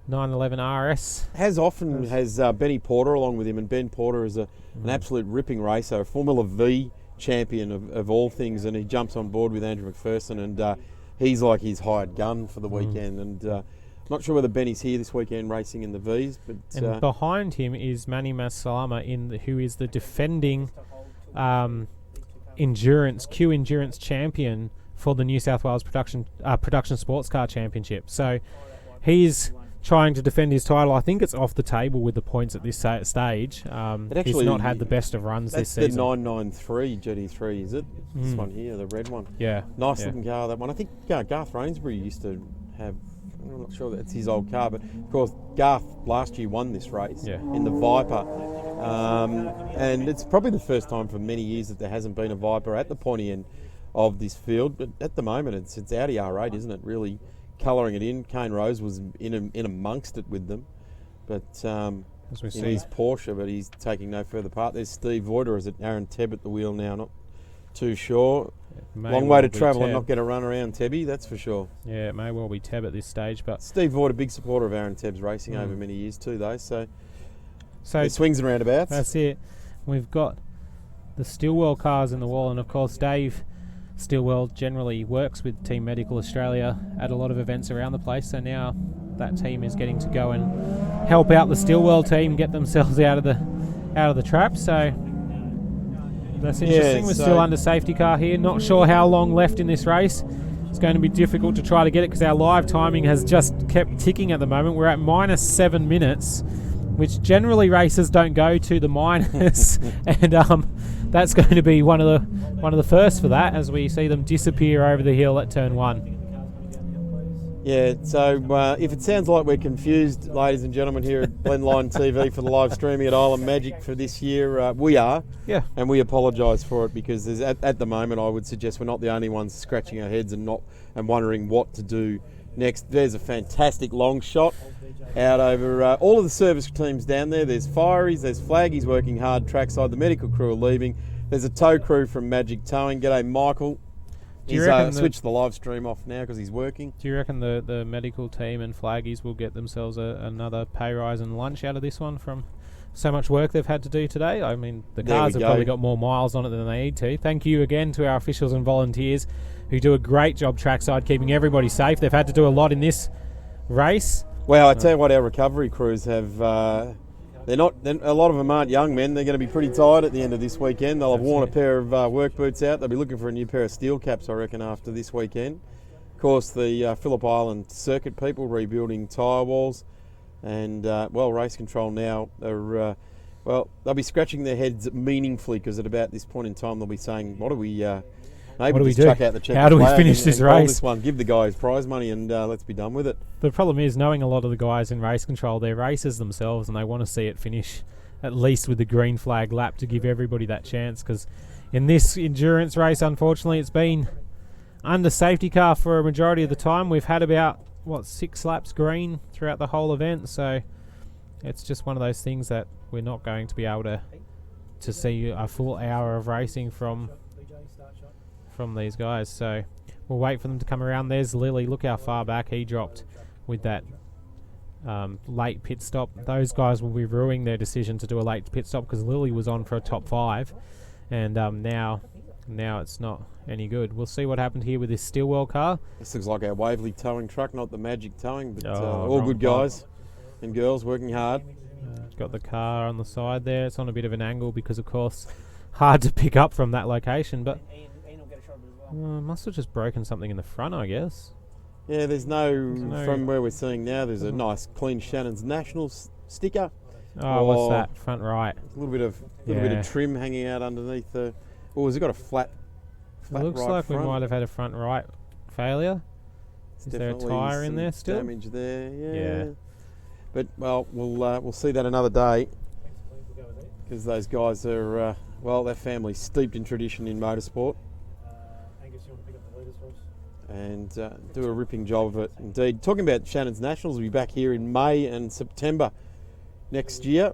Speaker 1: 911 RS.
Speaker 2: has Benny Porter along with him, and Ben Porter is an absolute ripping racer, a Formula V champion of all things, and he jumps on board with Andrew McPherson, and he's like his hired gun for the weekend, and not sure whether Benny's here this weekend racing in the Vs, but
Speaker 1: And behind him is Manny Masalama, who is the defending Q Endurance champion for the New South Wales Production Sports Car Championship. So he's trying to defend his title. I think it's off the table with the points at this stage. He's not had the best of runs this season.
Speaker 2: That's the 993 GT3, is it? This one here, the red one.
Speaker 1: Yeah.
Speaker 2: Nice looking car, that one. I think Garth Rainsbury used to have, I'm not sure that it's his old car, but of course Garth last year won this race in the Viper. And it's probably the first time for many years that there hasn't been a Viper at the pointy end of this field. But at the moment it's Audi R8, isn't it? Really colouring it in. Kane Rose was in amongst it with them. But
Speaker 1: As we
Speaker 2: in
Speaker 1: see.
Speaker 2: his Porsche, but he's taking no further part. There's Steve Voigt, or is it Aaron Tebb at the wheel now? Not too sure. Long way to travel and not get a run around Tebby, that's for sure.
Speaker 1: Yeah, it may well be Tebb at this stage, but
Speaker 2: Steve Voigt, a big supporter of Aaron Tebb's racing over many years too, though. So
Speaker 1: so
Speaker 2: swings and roundabouts.
Speaker 1: that's it. We've got the Stillwell cars in the wall, and of course Dave Stillwell generally works with Team Medical Australia at a lot of events around the place, so now that team is getting to go and help out the Stillwell team get themselves out of the trap. So that's interesting. We're still under safety car here. Not sure how long left in this race. It's going to be difficult to try to get it because our live timing has just kept ticking at the moment. We're at -7 minutes, which generally races don't go to the minus, and that's going to be one of the first for that as we see them disappear over the hill at turn 1.
Speaker 2: Yeah, so if it sounds like we're confused, ladies and gentlemen, here at Blendline TV for the live streaming at Island Magic for this year, we are.
Speaker 1: Yeah.
Speaker 2: And we apologise for it because there's, at the moment I would suggest we're not the only ones scratching our heads and wondering what to do next. There's a fantastic long shot out over all of the service teams down there. There's Fireys, there's Flaggies working hard trackside. The medical crew are leaving. There's a tow crew from Magic Towing. G'day, Michael.
Speaker 1: Do you
Speaker 2: He's
Speaker 1: reckon
Speaker 2: switched the live stream off now because he's working.
Speaker 1: Do you reckon the medical team and Flaggies will get themselves another pay rise and lunch out of this one from so much work they've had to do today? I mean, the cars have probably got more miles on it than they need to. Thank you again to our officials and volunteers who do a great job trackside keeping everybody safe. They've had to do a lot in this race.
Speaker 2: Well, I tell you what, our recovery crews have A lot of them aren't young men. They're going to be pretty tired at the end of this weekend. They'll have worn a pair of work boots out. They'll be looking for a new pair of steel caps, I reckon, after this weekend. Of course, the Phillip Island circuit people rebuilding tyre walls. And, race control now are, they'll be scratching their heads meaningfully, because at about this point in time they'll be saying, what do we... Maybe
Speaker 1: what do we
Speaker 2: just
Speaker 1: do?
Speaker 2: chuck out the check.
Speaker 1: How do we finish this
Speaker 2: and call
Speaker 1: race?
Speaker 2: This one, give the guys prize money, and let's be done with it.
Speaker 1: The problem is, knowing a lot of the guys in race control, they're racers themselves, and they want to see it finish at least with the green flag lap to give everybody that chance. Because in this endurance race, unfortunately, it's been under safety car for a majority of the time. We've had about 6 laps green throughout the whole event, so it's just one of those things that we're not going to be able to see a full hour of racing from these guys. So we'll wait for them to come around. There's Lily. Look how far back he dropped with that late pit stop. Those guys will be ruining their decision to do a late pit stop, because Lily was on for a top 5, and now it's not any good. We'll see what happened here with this Stillwell car.
Speaker 2: This looks like our Waverley towing truck, not the Magic Towing, but
Speaker 1: Oh,
Speaker 2: all good
Speaker 1: wrong
Speaker 2: guys and girls working hard.
Speaker 1: Got the car on the side there. It's on a bit of an angle because, of course, hard to pick up from that location, but must have just broken something in the front, I guess.
Speaker 2: Yeah, there's no, from where we're seeing now, there's a nice clean Shannon's Nationals sticker.
Speaker 1: Oh, what's that? Front right.
Speaker 2: A little bit of trim hanging out underneath the... Oh, has it got a flat
Speaker 1: It looks
Speaker 2: right
Speaker 1: like
Speaker 2: front?
Speaker 1: we might have had a front right failure. Is there a tyre in there still?
Speaker 2: Damage there,
Speaker 1: Yeah.
Speaker 2: But, we'll see that another day, because those guys are, their family's steeped in tradition in motorsport. And do a ripping job of it indeed. Talking about Shannon's Nationals, we'll be back here in May and September next year.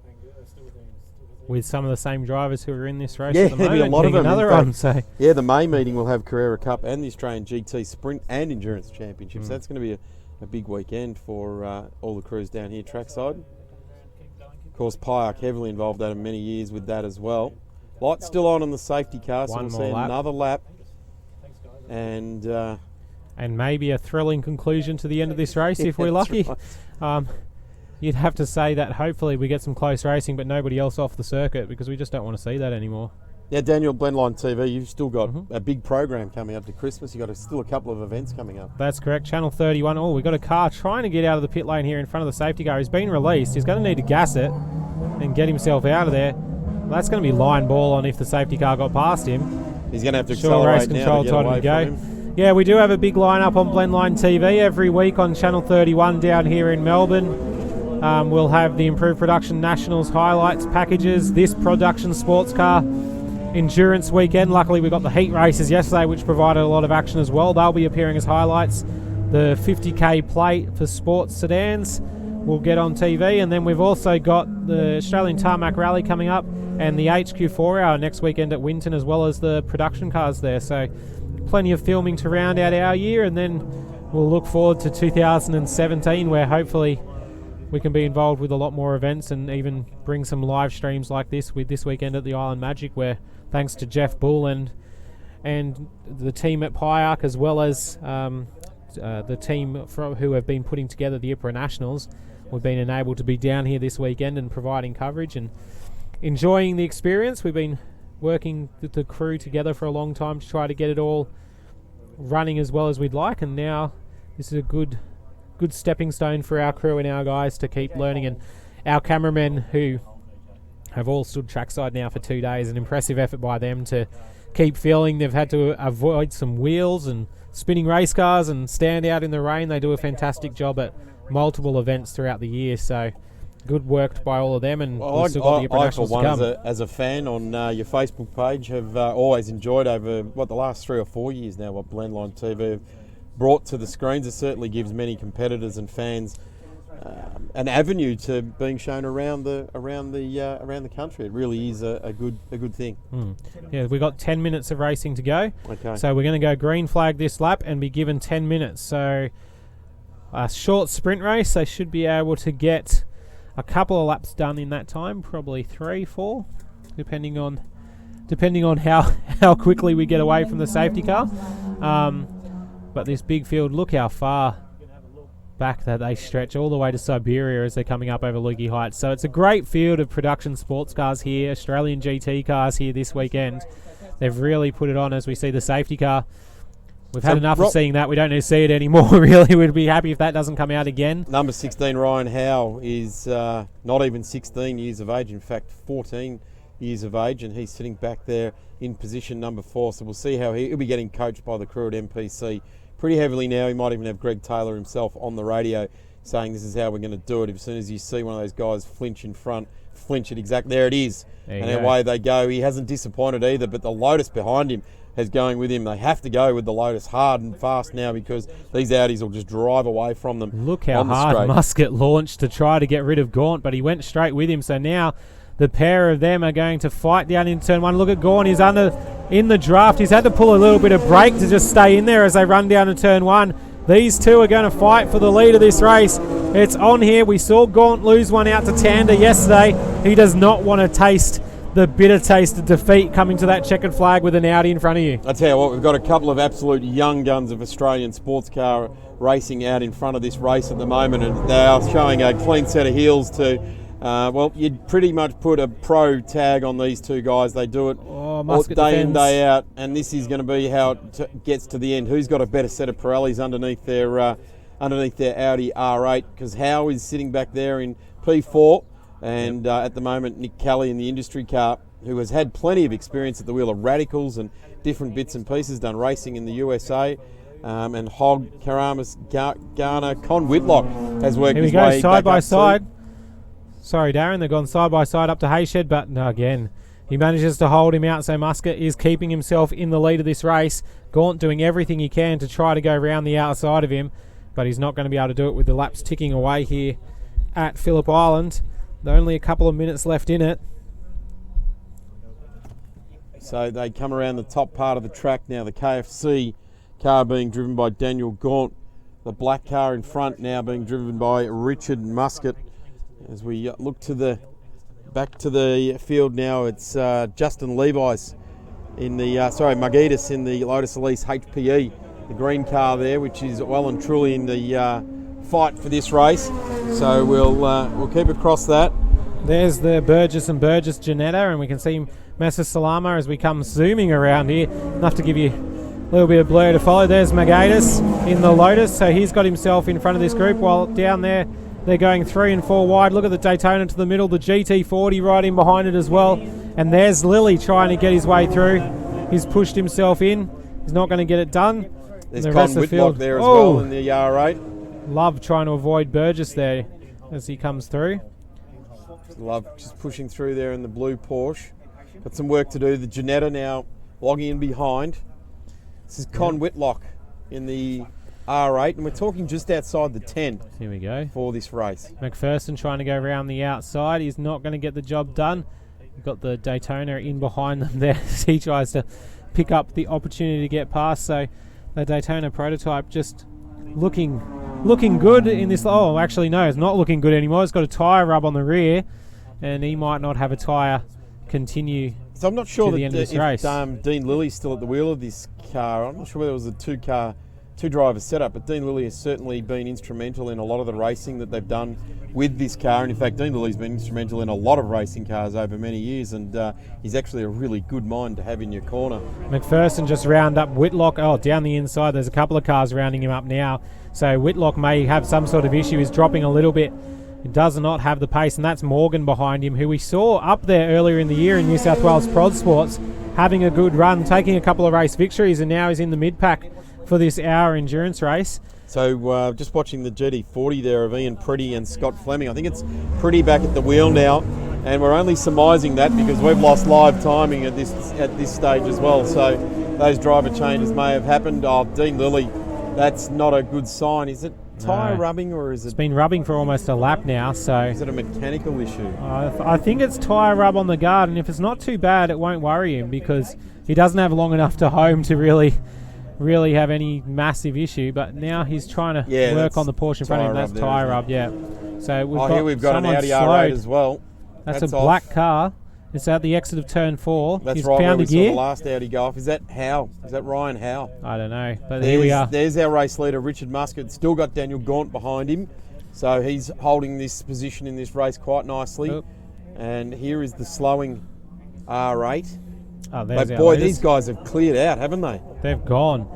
Speaker 1: With some of the same drivers who are in this race
Speaker 2: Yeah,
Speaker 1: at the moment.
Speaker 2: there'll be a lot of them.
Speaker 1: Another one, so.
Speaker 2: Yeah, the May meeting will have Carrera Cup and the Australian GT Sprint and Endurance Championships. That's going to be a big weekend for all the crews down here trackside. Of course, Pyack heavily involved over many years with that as well. Light's still on the safety car, so
Speaker 1: One
Speaker 2: we'll
Speaker 1: more
Speaker 2: see
Speaker 1: lap.
Speaker 2: another lap. And
Speaker 1: maybe a thrilling conclusion to the end of this race if we're
Speaker 2: that's
Speaker 1: lucky.
Speaker 2: right.
Speaker 1: You'd have to say that hopefully we get some close racing, but nobody else off the circuit, because we just don't want to see that anymore.
Speaker 2: Yeah, Daniel, Blendline TV, you've still got a big program coming up to Christmas. You've got still a couple of events coming up.
Speaker 1: That's correct. Channel 31. Oh, we've got a car trying to get out of the pit lane here in front of the safety car. He's been released. He's going to need to gas it and get himself out of there. Well, that's going to be line ball on if the safety car got past him.
Speaker 2: He's going to have to
Speaker 1: Sure, race
Speaker 2: accelerate now
Speaker 1: control
Speaker 2: to get
Speaker 1: told him
Speaker 2: away
Speaker 1: to go.
Speaker 2: from him.
Speaker 1: Yeah, we do have a big lineup on Blendline TV every week on Channel 31 down here in Melbourne. We'll have the Improved Production Nationals highlights packages, this production sports car endurance weekend. Luckily, we got the heat races yesterday, which provided a lot of action as well. They'll be appearing as highlights. The 50k plate for sports sedans will get on TV, and then we've also got the Australian Tarmac Rally coming up and the HQ 4 hour next weekend at Winton, as well as the production cars there. So plenty of filming to round out our year, and then we'll look forward to 2017, where hopefully we can be involved with a lot more events and even bring some live streams like this with this weekend at the Island Magic, where thanks to Jeff Bull and the team at Pyack, as well as the team who have been putting together the IPRA Nationals, we've been enabled to be down here this weekend and providing coverage and enjoying the experience. We've been working with the crew together for a long time to try to get it all running as well as we'd like, and now this is a good stepping stone for our crew and our guys to keep learning, and our cameramen who have all stood trackside now for 2 days. An impressive effort by them to keep filming. They've had to avoid some wheels and spinning race cars and stand out in the rain. They do a fantastic job at multiple events throughout the year, so good work by all of them, and we've still got the IPRA Nationals to come.
Speaker 2: As a fan on your Facebook page, have always enjoyed over the last 3 or 4 years now what Blendline TV have brought to the screens. It certainly gives many competitors and fans an avenue to being shown around the country. It really is a good thing.
Speaker 1: Yeah, we got 10 minutes of racing to go.
Speaker 2: Okay.
Speaker 1: So we're going to go green flag this lap and be given 10 minutes. So a short sprint race. They should be able to get a couple of laps done in that time, probably 3, 4, depending on how quickly we get away from the safety car. But this big field, look how far back that they stretch all the way to Siberia as they're coming up over Lukey Heights. So it's a great field of production sports cars here, Australian GT cars here this weekend. They've really put it on as we see the safety car. We've had enough of seeing that. We don't need to see it anymore, really. We'd be happy if that doesn't come out again.
Speaker 2: Number 16, Ryan Howe, is not even 16 years of age. In fact, 14 years of age, and he's sitting back there in position number 4. So we'll see how he'll be getting coached by the crew at MPC pretty heavily now. He might even have Greg Taylor himself on the radio saying this is how we're going to do it. As soon as you see one of those guys flinch in front, flinch it exactly. There it is. And away they go. He hasn't disappointed either, but the Lotus behind him is going with him. They have to go with the Lotus hard and fast now because these Audis will just drive away from them.
Speaker 1: Look how hard Muscat launched to try to get rid of Gaunt, but he went straight with him. So now the pair of them are going to fight down in turn 1. Look at Gaunt. He's in the draft. He's had to pull a little bit of brake to just stay in there as they run down to turn 1. These two are going to fight for the lead of this race. It's on here. We saw Gaunt lose one out to Tander yesterday. He does not want to taste the bitter taste of defeat coming to that checkered flag with an Audi in front of you.
Speaker 2: I tell you what, we've got a couple of absolute young guns of Australian sports car racing out in front of this race at the moment, and they are showing a clean set of heels to, well, you'd pretty much put a pro tag on these two guys. They do it day in, day out, and this is going to be how it gets to the end. Who's got a better set of Pirellis underneath their Audi R8, because Howe is sitting back there in P4. And at the moment, Nick Kelly in the industry car, who has had plenty of experience at the wheel of radicals and different bits and pieces, done racing in the USA, and Hogg, Karamas, Garner, Con Whitlock has worked his way back up. Here we go, side by side.
Speaker 1: Sorry, Darren, they've gone side by side up to Hayshed, but no, again, he manages to hold him out, so Muscat is keeping himself in the lead of this race. Gaunt doing everything he can to try to go around the outside of him, but he's not going to be able to do it with the laps ticking away here at Phillip Island. There are only a couple of minutes left in it.
Speaker 2: So they come around the top part of the track now. The KFC car being driven by Daniel Gaunt. The black car in front now being driven by Richard Muscat. As we look to back to the field now, it's Justin Levi's in the, Margitas in the Lotus Elise HPE, the green car there, which is well and truly in the fight for this race. So we'll keep across that.
Speaker 1: There's the Burgess and Burgess Janetta, and we can see Mesa Salama as we come zooming around here. Enough to give you a little bit of blur to follow. There's Margitas in the Lotus, so he's got himself in front of this group, while down there they're going 3 and 4 wide. Look at the Daytona to the middle, the GT40 right in behind it as well. And there's Lilly trying to get his way through. He's pushed himself in. He's not going to get it done.
Speaker 2: There's Con Whitlock there as well in the R8.
Speaker 1: Love trying to avoid Burgess there as he comes through.
Speaker 2: Love just pushing through there in the blue Porsche. Got some work to do. The Janetta now logging in behind. This is Con Whitlock in the R8, and we're talking just outside the 10.
Speaker 1: Here we go.
Speaker 2: For this race.
Speaker 1: McPherson trying to go around the outside. He's not going to get the job done. We've got the Daytona in behind them there as he tries to pick up the opportunity to get past. So the Daytona prototype just looking good in this. Oh, actually no, it's not looking good anymore. It's got a tyre rub on the rear, and he might not have a tyre continue.
Speaker 2: So I'm not sure
Speaker 1: that
Speaker 2: if Dean Lilly's still at the wheel of this car. I'm not sure whether it was a two-driver setup, but Dean Lilly has certainly been instrumental in a lot of the racing that they've done with this car. And in fact, Dean Lilly's been instrumental in a lot of racing cars over many years, and he's actually a really good mind to have in your corner.
Speaker 1: McPherson just round up Whitlock. Oh, down the inside, there's a couple of cars rounding him up now. So Whitlock may have some sort of issue. He's dropping a little bit. He does not have the pace, and that's Morgan behind him, who we saw up there earlier in the year in New South Wales Prod Sports, having a good run, taking a couple of race victories, and now he's in the mid-pack for this hour endurance race.
Speaker 2: So just watching the GT40 there of Ian Pretty and Scott Fleming. I think it's Pretty back at the wheel now, and we're only surmising that because we've lost live timing at this stage as well. So those driver changes may have happened. Oh, Dean Lilly, that's not a good sign. Is it tyre rubbing, or is it?
Speaker 1: It's been rubbing for almost a lap now. So
Speaker 2: is it a mechanical issue?
Speaker 1: I think it's tyre rub on the guard, and if it's not too bad, it won't worry him because he doesn't have long enough to home to really have any massive issue. But now he's trying to work on the Porsche in front of him. That's tyre rub, yeah. So we've got
Speaker 2: an Audi R8 as well.
Speaker 1: That's a black car, It's at the exit of turn 4.
Speaker 2: That's
Speaker 1: He's
Speaker 2: right, where
Speaker 1: found
Speaker 2: we
Speaker 1: a
Speaker 2: saw
Speaker 1: gear.
Speaker 2: the last Audi go off. Is that Howe? Is that Ryan Howe?
Speaker 1: I don't know, but here we are.
Speaker 2: There's our race leader, Richard Muscat. Still got Daniel Gaunt behind him. So he's holding this position in this race quite nicely.
Speaker 1: Oop.
Speaker 2: And here is the slowing R8.
Speaker 1: Oh, there's
Speaker 2: But
Speaker 1: our
Speaker 2: boy,
Speaker 1: leaders.
Speaker 2: these guys have cleared out, haven't they?
Speaker 1: They've gone.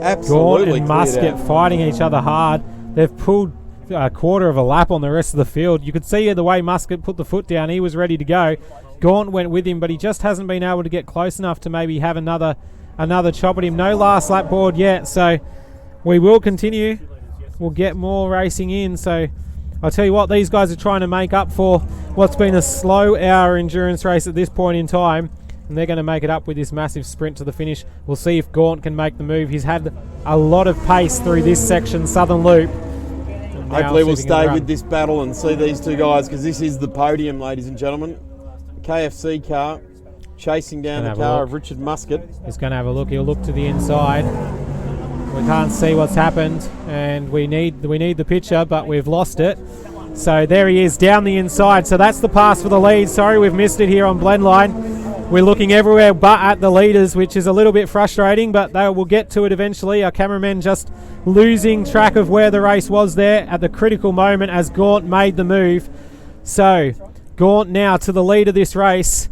Speaker 2: Absolutely
Speaker 1: Gaunt and
Speaker 2: cleared
Speaker 1: Musket
Speaker 2: out.
Speaker 1: fighting each other hard. They've pulled a quarter of a lap on the rest of the field. You could see the way Musket put the foot down. He was ready to go. Gaunt went with him, but he just hasn't been able to get close enough to maybe have another chop at him. No last lap board yet, so we will continue. We'll get more racing in. So I'll tell you what, these guys are trying to make up for what's been a slow hour endurance race at this point in time, and they're going to make it up with this massive sprint to the finish. We'll see if Gaunt can make the move. He's had a lot of pace through this section, Southern Loop. And now
Speaker 2: Hopefully we'll
Speaker 1: see if he can
Speaker 2: stay
Speaker 1: run.
Speaker 2: with this battle and see these two guys, because this is the podium, ladies and gentlemen. KFC car chasing down
Speaker 1: Gonna
Speaker 2: the
Speaker 1: have a
Speaker 2: car
Speaker 1: look.
Speaker 2: of Richard Muscat.
Speaker 1: He's going to have a look. He'll look to the inside. We can't see what's happened, and we need the picture, but we've lost it. So there he is down the inside. So that's the pass for the lead. Sorry, we've missed it here on Blendline. We're looking everywhere but at the leaders, which is a little bit frustrating, but they will get to it eventually. Our cameraman just losing track of where the race was there at the critical moment as Gaunt made the move. So Gaunt now to the lead of this race.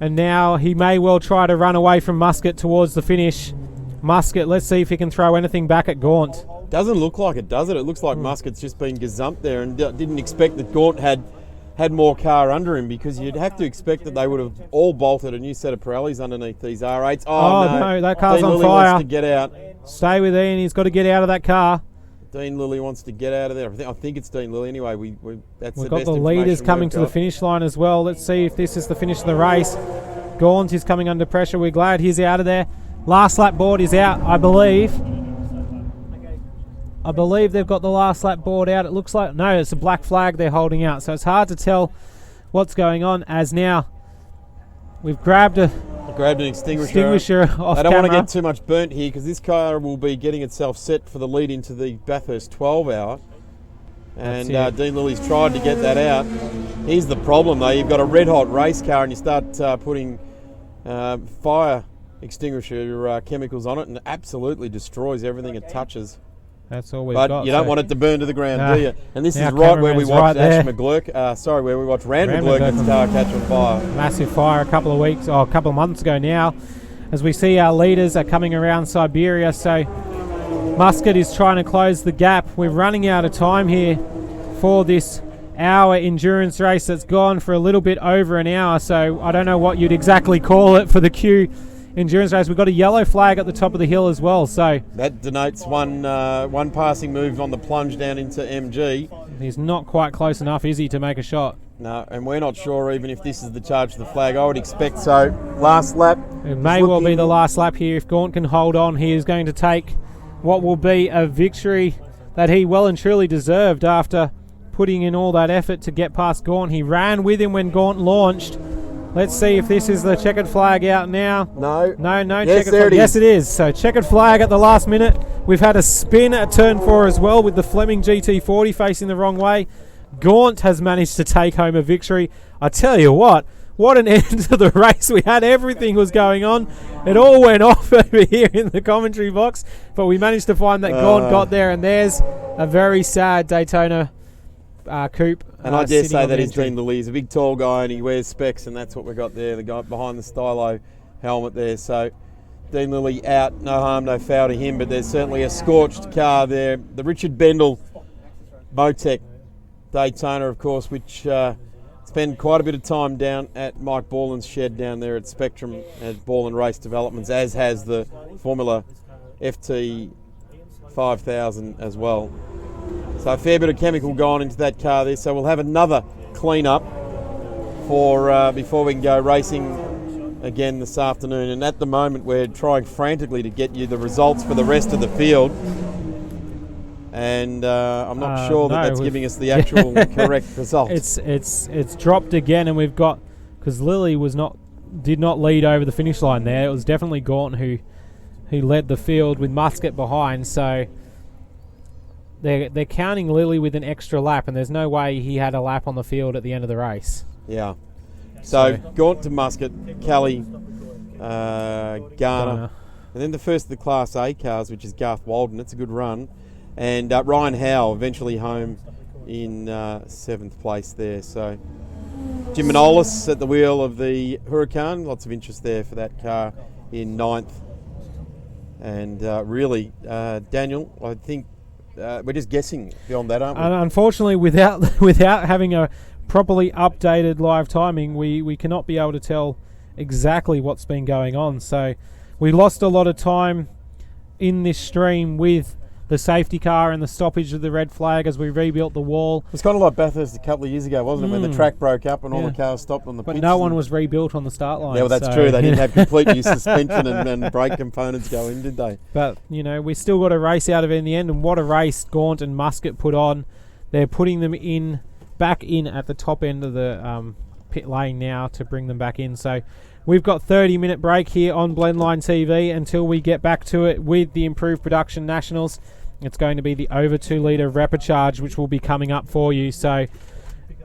Speaker 1: And now he may well try to run away from Muscat towards the finish. Muscat, let's see if he can throw anything back at Gaunt.
Speaker 2: Doesn't look like it, does it? It looks like Muscat's just been gazumped there, and didn't expect that Gaunt had more car under him, because you'd have to expect that they would have all bolted a new set of Pirellis underneath these R8s.
Speaker 1: Oh, no, that car's
Speaker 2: Dean
Speaker 1: on
Speaker 2: Lilly
Speaker 1: fire.
Speaker 2: wants to get out.
Speaker 1: Stay with Ian, he's got to get out of that car.
Speaker 2: Dean Lilly wants to get out of there. I think it's Dean Lilly anyway. That's
Speaker 1: We've
Speaker 2: the
Speaker 1: got
Speaker 2: best
Speaker 1: the leaders
Speaker 2: information
Speaker 1: coming
Speaker 2: we've
Speaker 1: to the
Speaker 2: got.
Speaker 1: finish line as well. Let's see if this is the finish of the race. Gaunt is coming under pressure. We're glad he's out of there. Last lap board is out, I believe. I believe they've got the last lap board out. It looks like, no, it's a black flag they're holding out. So it's hard to tell what's going on, as now we've grabbed an
Speaker 2: extinguisher.
Speaker 1: off
Speaker 2: I don't want to
Speaker 1: camera.
Speaker 2: get too much burnt here, because this car will be getting itself set for the lead into the Bathurst 12 hour. And
Speaker 1: That's it.
Speaker 2: Dean Lilly's tried to get that out. Here's the problem though, you've got a red hot race car and you start putting fire extinguisher chemicals on it, and it absolutely destroys everything it touches.
Speaker 1: That's all we've
Speaker 2: But
Speaker 1: got.
Speaker 2: you don't
Speaker 1: so
Speaker 2: want it to burn to the ground,
Speaker 1: Nah.
Speaker 2: do you? And this
Speaker 1: Our
Speaker 2: is right where we
Speaker 1: cameraman's
Speaker 2: watched
Speaker 1: right
Speaker 2: Ash
Speaker 1: there.
Speaker 2: McGlurk, where we watched Rand
Speaker 1: Rand
Speaker 2: McGlurk
Speaker 1: McGlurk.
Speaker 2: car catch on fire.
Speaker 1: Massive fire a couple of months ago now, as we see our leaders are coming around Siberia. So Muscat is trying to close the gap. We're running out of time here for this hour endurance race that's gone for a little bit over an hour. So I don't know what you'd exactly call it for the Q endurance race. We've got a yellow flag at the top of the hill as well. So
Speaker 2: That denotes one passing move on the plunge down into MG.
Speaker 1: he's not quite close enough, is he, to make a shot?
Speaker 2: No, and we're not sure even if this is the charge of the flag. I would expect so. Last lap.
Speaker 1: It may well be the last lap here. If Gaunt can hold on, he is going to take what will be a victory that he well and truly deserved after putting in all that effort to get past Gaunt. He ran with him when Gaunt launched. Let's see if this is the checkered flag out now.
Speaker 2: No.
Speaker 1: No,
Speaker 2: Yes,
Speaker 1: checkered
Speaker 2: there
Speaker 1: flag.
Speaker 2: it is.
Speaker 1: Yes, it is. So checkered flag at the last minute. We've had a spin at turn 4 as well, with the Fleming GT40 facing the wrong way. Gaunt has managed to take home a victory. I tell you what an end to the race we had. Everything was going on. It all went off over here in the commentary box, but we managed to find that Gaunt got there, and there's a very sad Daytona coupe.
Speaker 2: And I dare
Speaker 1: sitting
Speaker 2: say
Speaker 1: on
Speaker 2: that
Speaker 1: the
Speaker 2: is
Speaker 1: entry.
Speaker 2: Dean Lilly. He's a big tall guy and he wears specs, and that's what we got there, the guy behind the stylo helmet there. So Dean Lilly out, no harm, no foul to him, but there's certainly a scorched car there. The Richard Bendel Motec Daytona, of course, which spend quite a bit of time down at Mike Borland's shed down there at Spectrum at Borland Race Developments, as has the Formula FT 5000 as well. So a fair bit of chemical gone into that car there. So we'll have another clean up for before we can go racing again this afternoon. And at the moment we're trying frantically to get you the results for the rest of the field. And I'm not sure that that's giving us the actual correct results.
Speaker 1: It's dropped again, and we've got, because Lilly did not lead over the finish line there. It was definitely Gaunt who led the field with Muscat behind. So they're counting Lilly with an extra lap, and there's no way he had a lap on the field at the end of the race.
Speaker 2: Yeah. So Gaunt to Muscat, Kelly, Garner. And then the first of the Class A cars, which is Garth Walden. It's a good run. And Ryan Howe eventually home in 7th place there. So Jim Manolis at the wheel of the Huracan. Lots of interest there for that car in 9th. And really, Daniel, I think we're just guessing beyond that, aren't we?
Speaker 1: Unfortunately, without having a properly updated live timing, we cannot be able to tell exactly what's been going on. So we lost a lot of time in this stream with the safety car and the stoppage of the red flag as we rebuilt the wall.
Speaker 2: It's kind of like Bathurst a couple of years ago, wasn't it, when the track broke up and all the cars stopped on the
Speaker 1: But
Speaker 2: pits.
Speaker 1: no one was rebuilt on the start line.
Speaker 2: Yeah, well, that's true. They didn't have complete new suspension and brake components go in, did they?
Speaker 1: But, we still got a race out of it in the end, and what a race Gaunt and Muscat put on. They're putting them back in at the top end of the pit lane now to bring them back in. So we've got 30-minute break here on Blendline TV until we get back to it with the improved production nationals. It's going to be the over 2 litre Rapid which will be coming up for you. So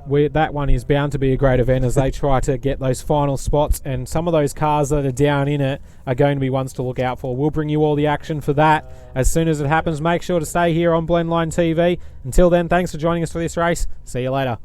Speaker 1: that one is bound to be a great event as they try to get those final spots, and some of those cars that are down in it are going to be ones to look out for. We'll bring you all the action for that as soon as it happens. Make sure to stay here on Blendline TV. Until then, thanks for joining us for this race. See you later.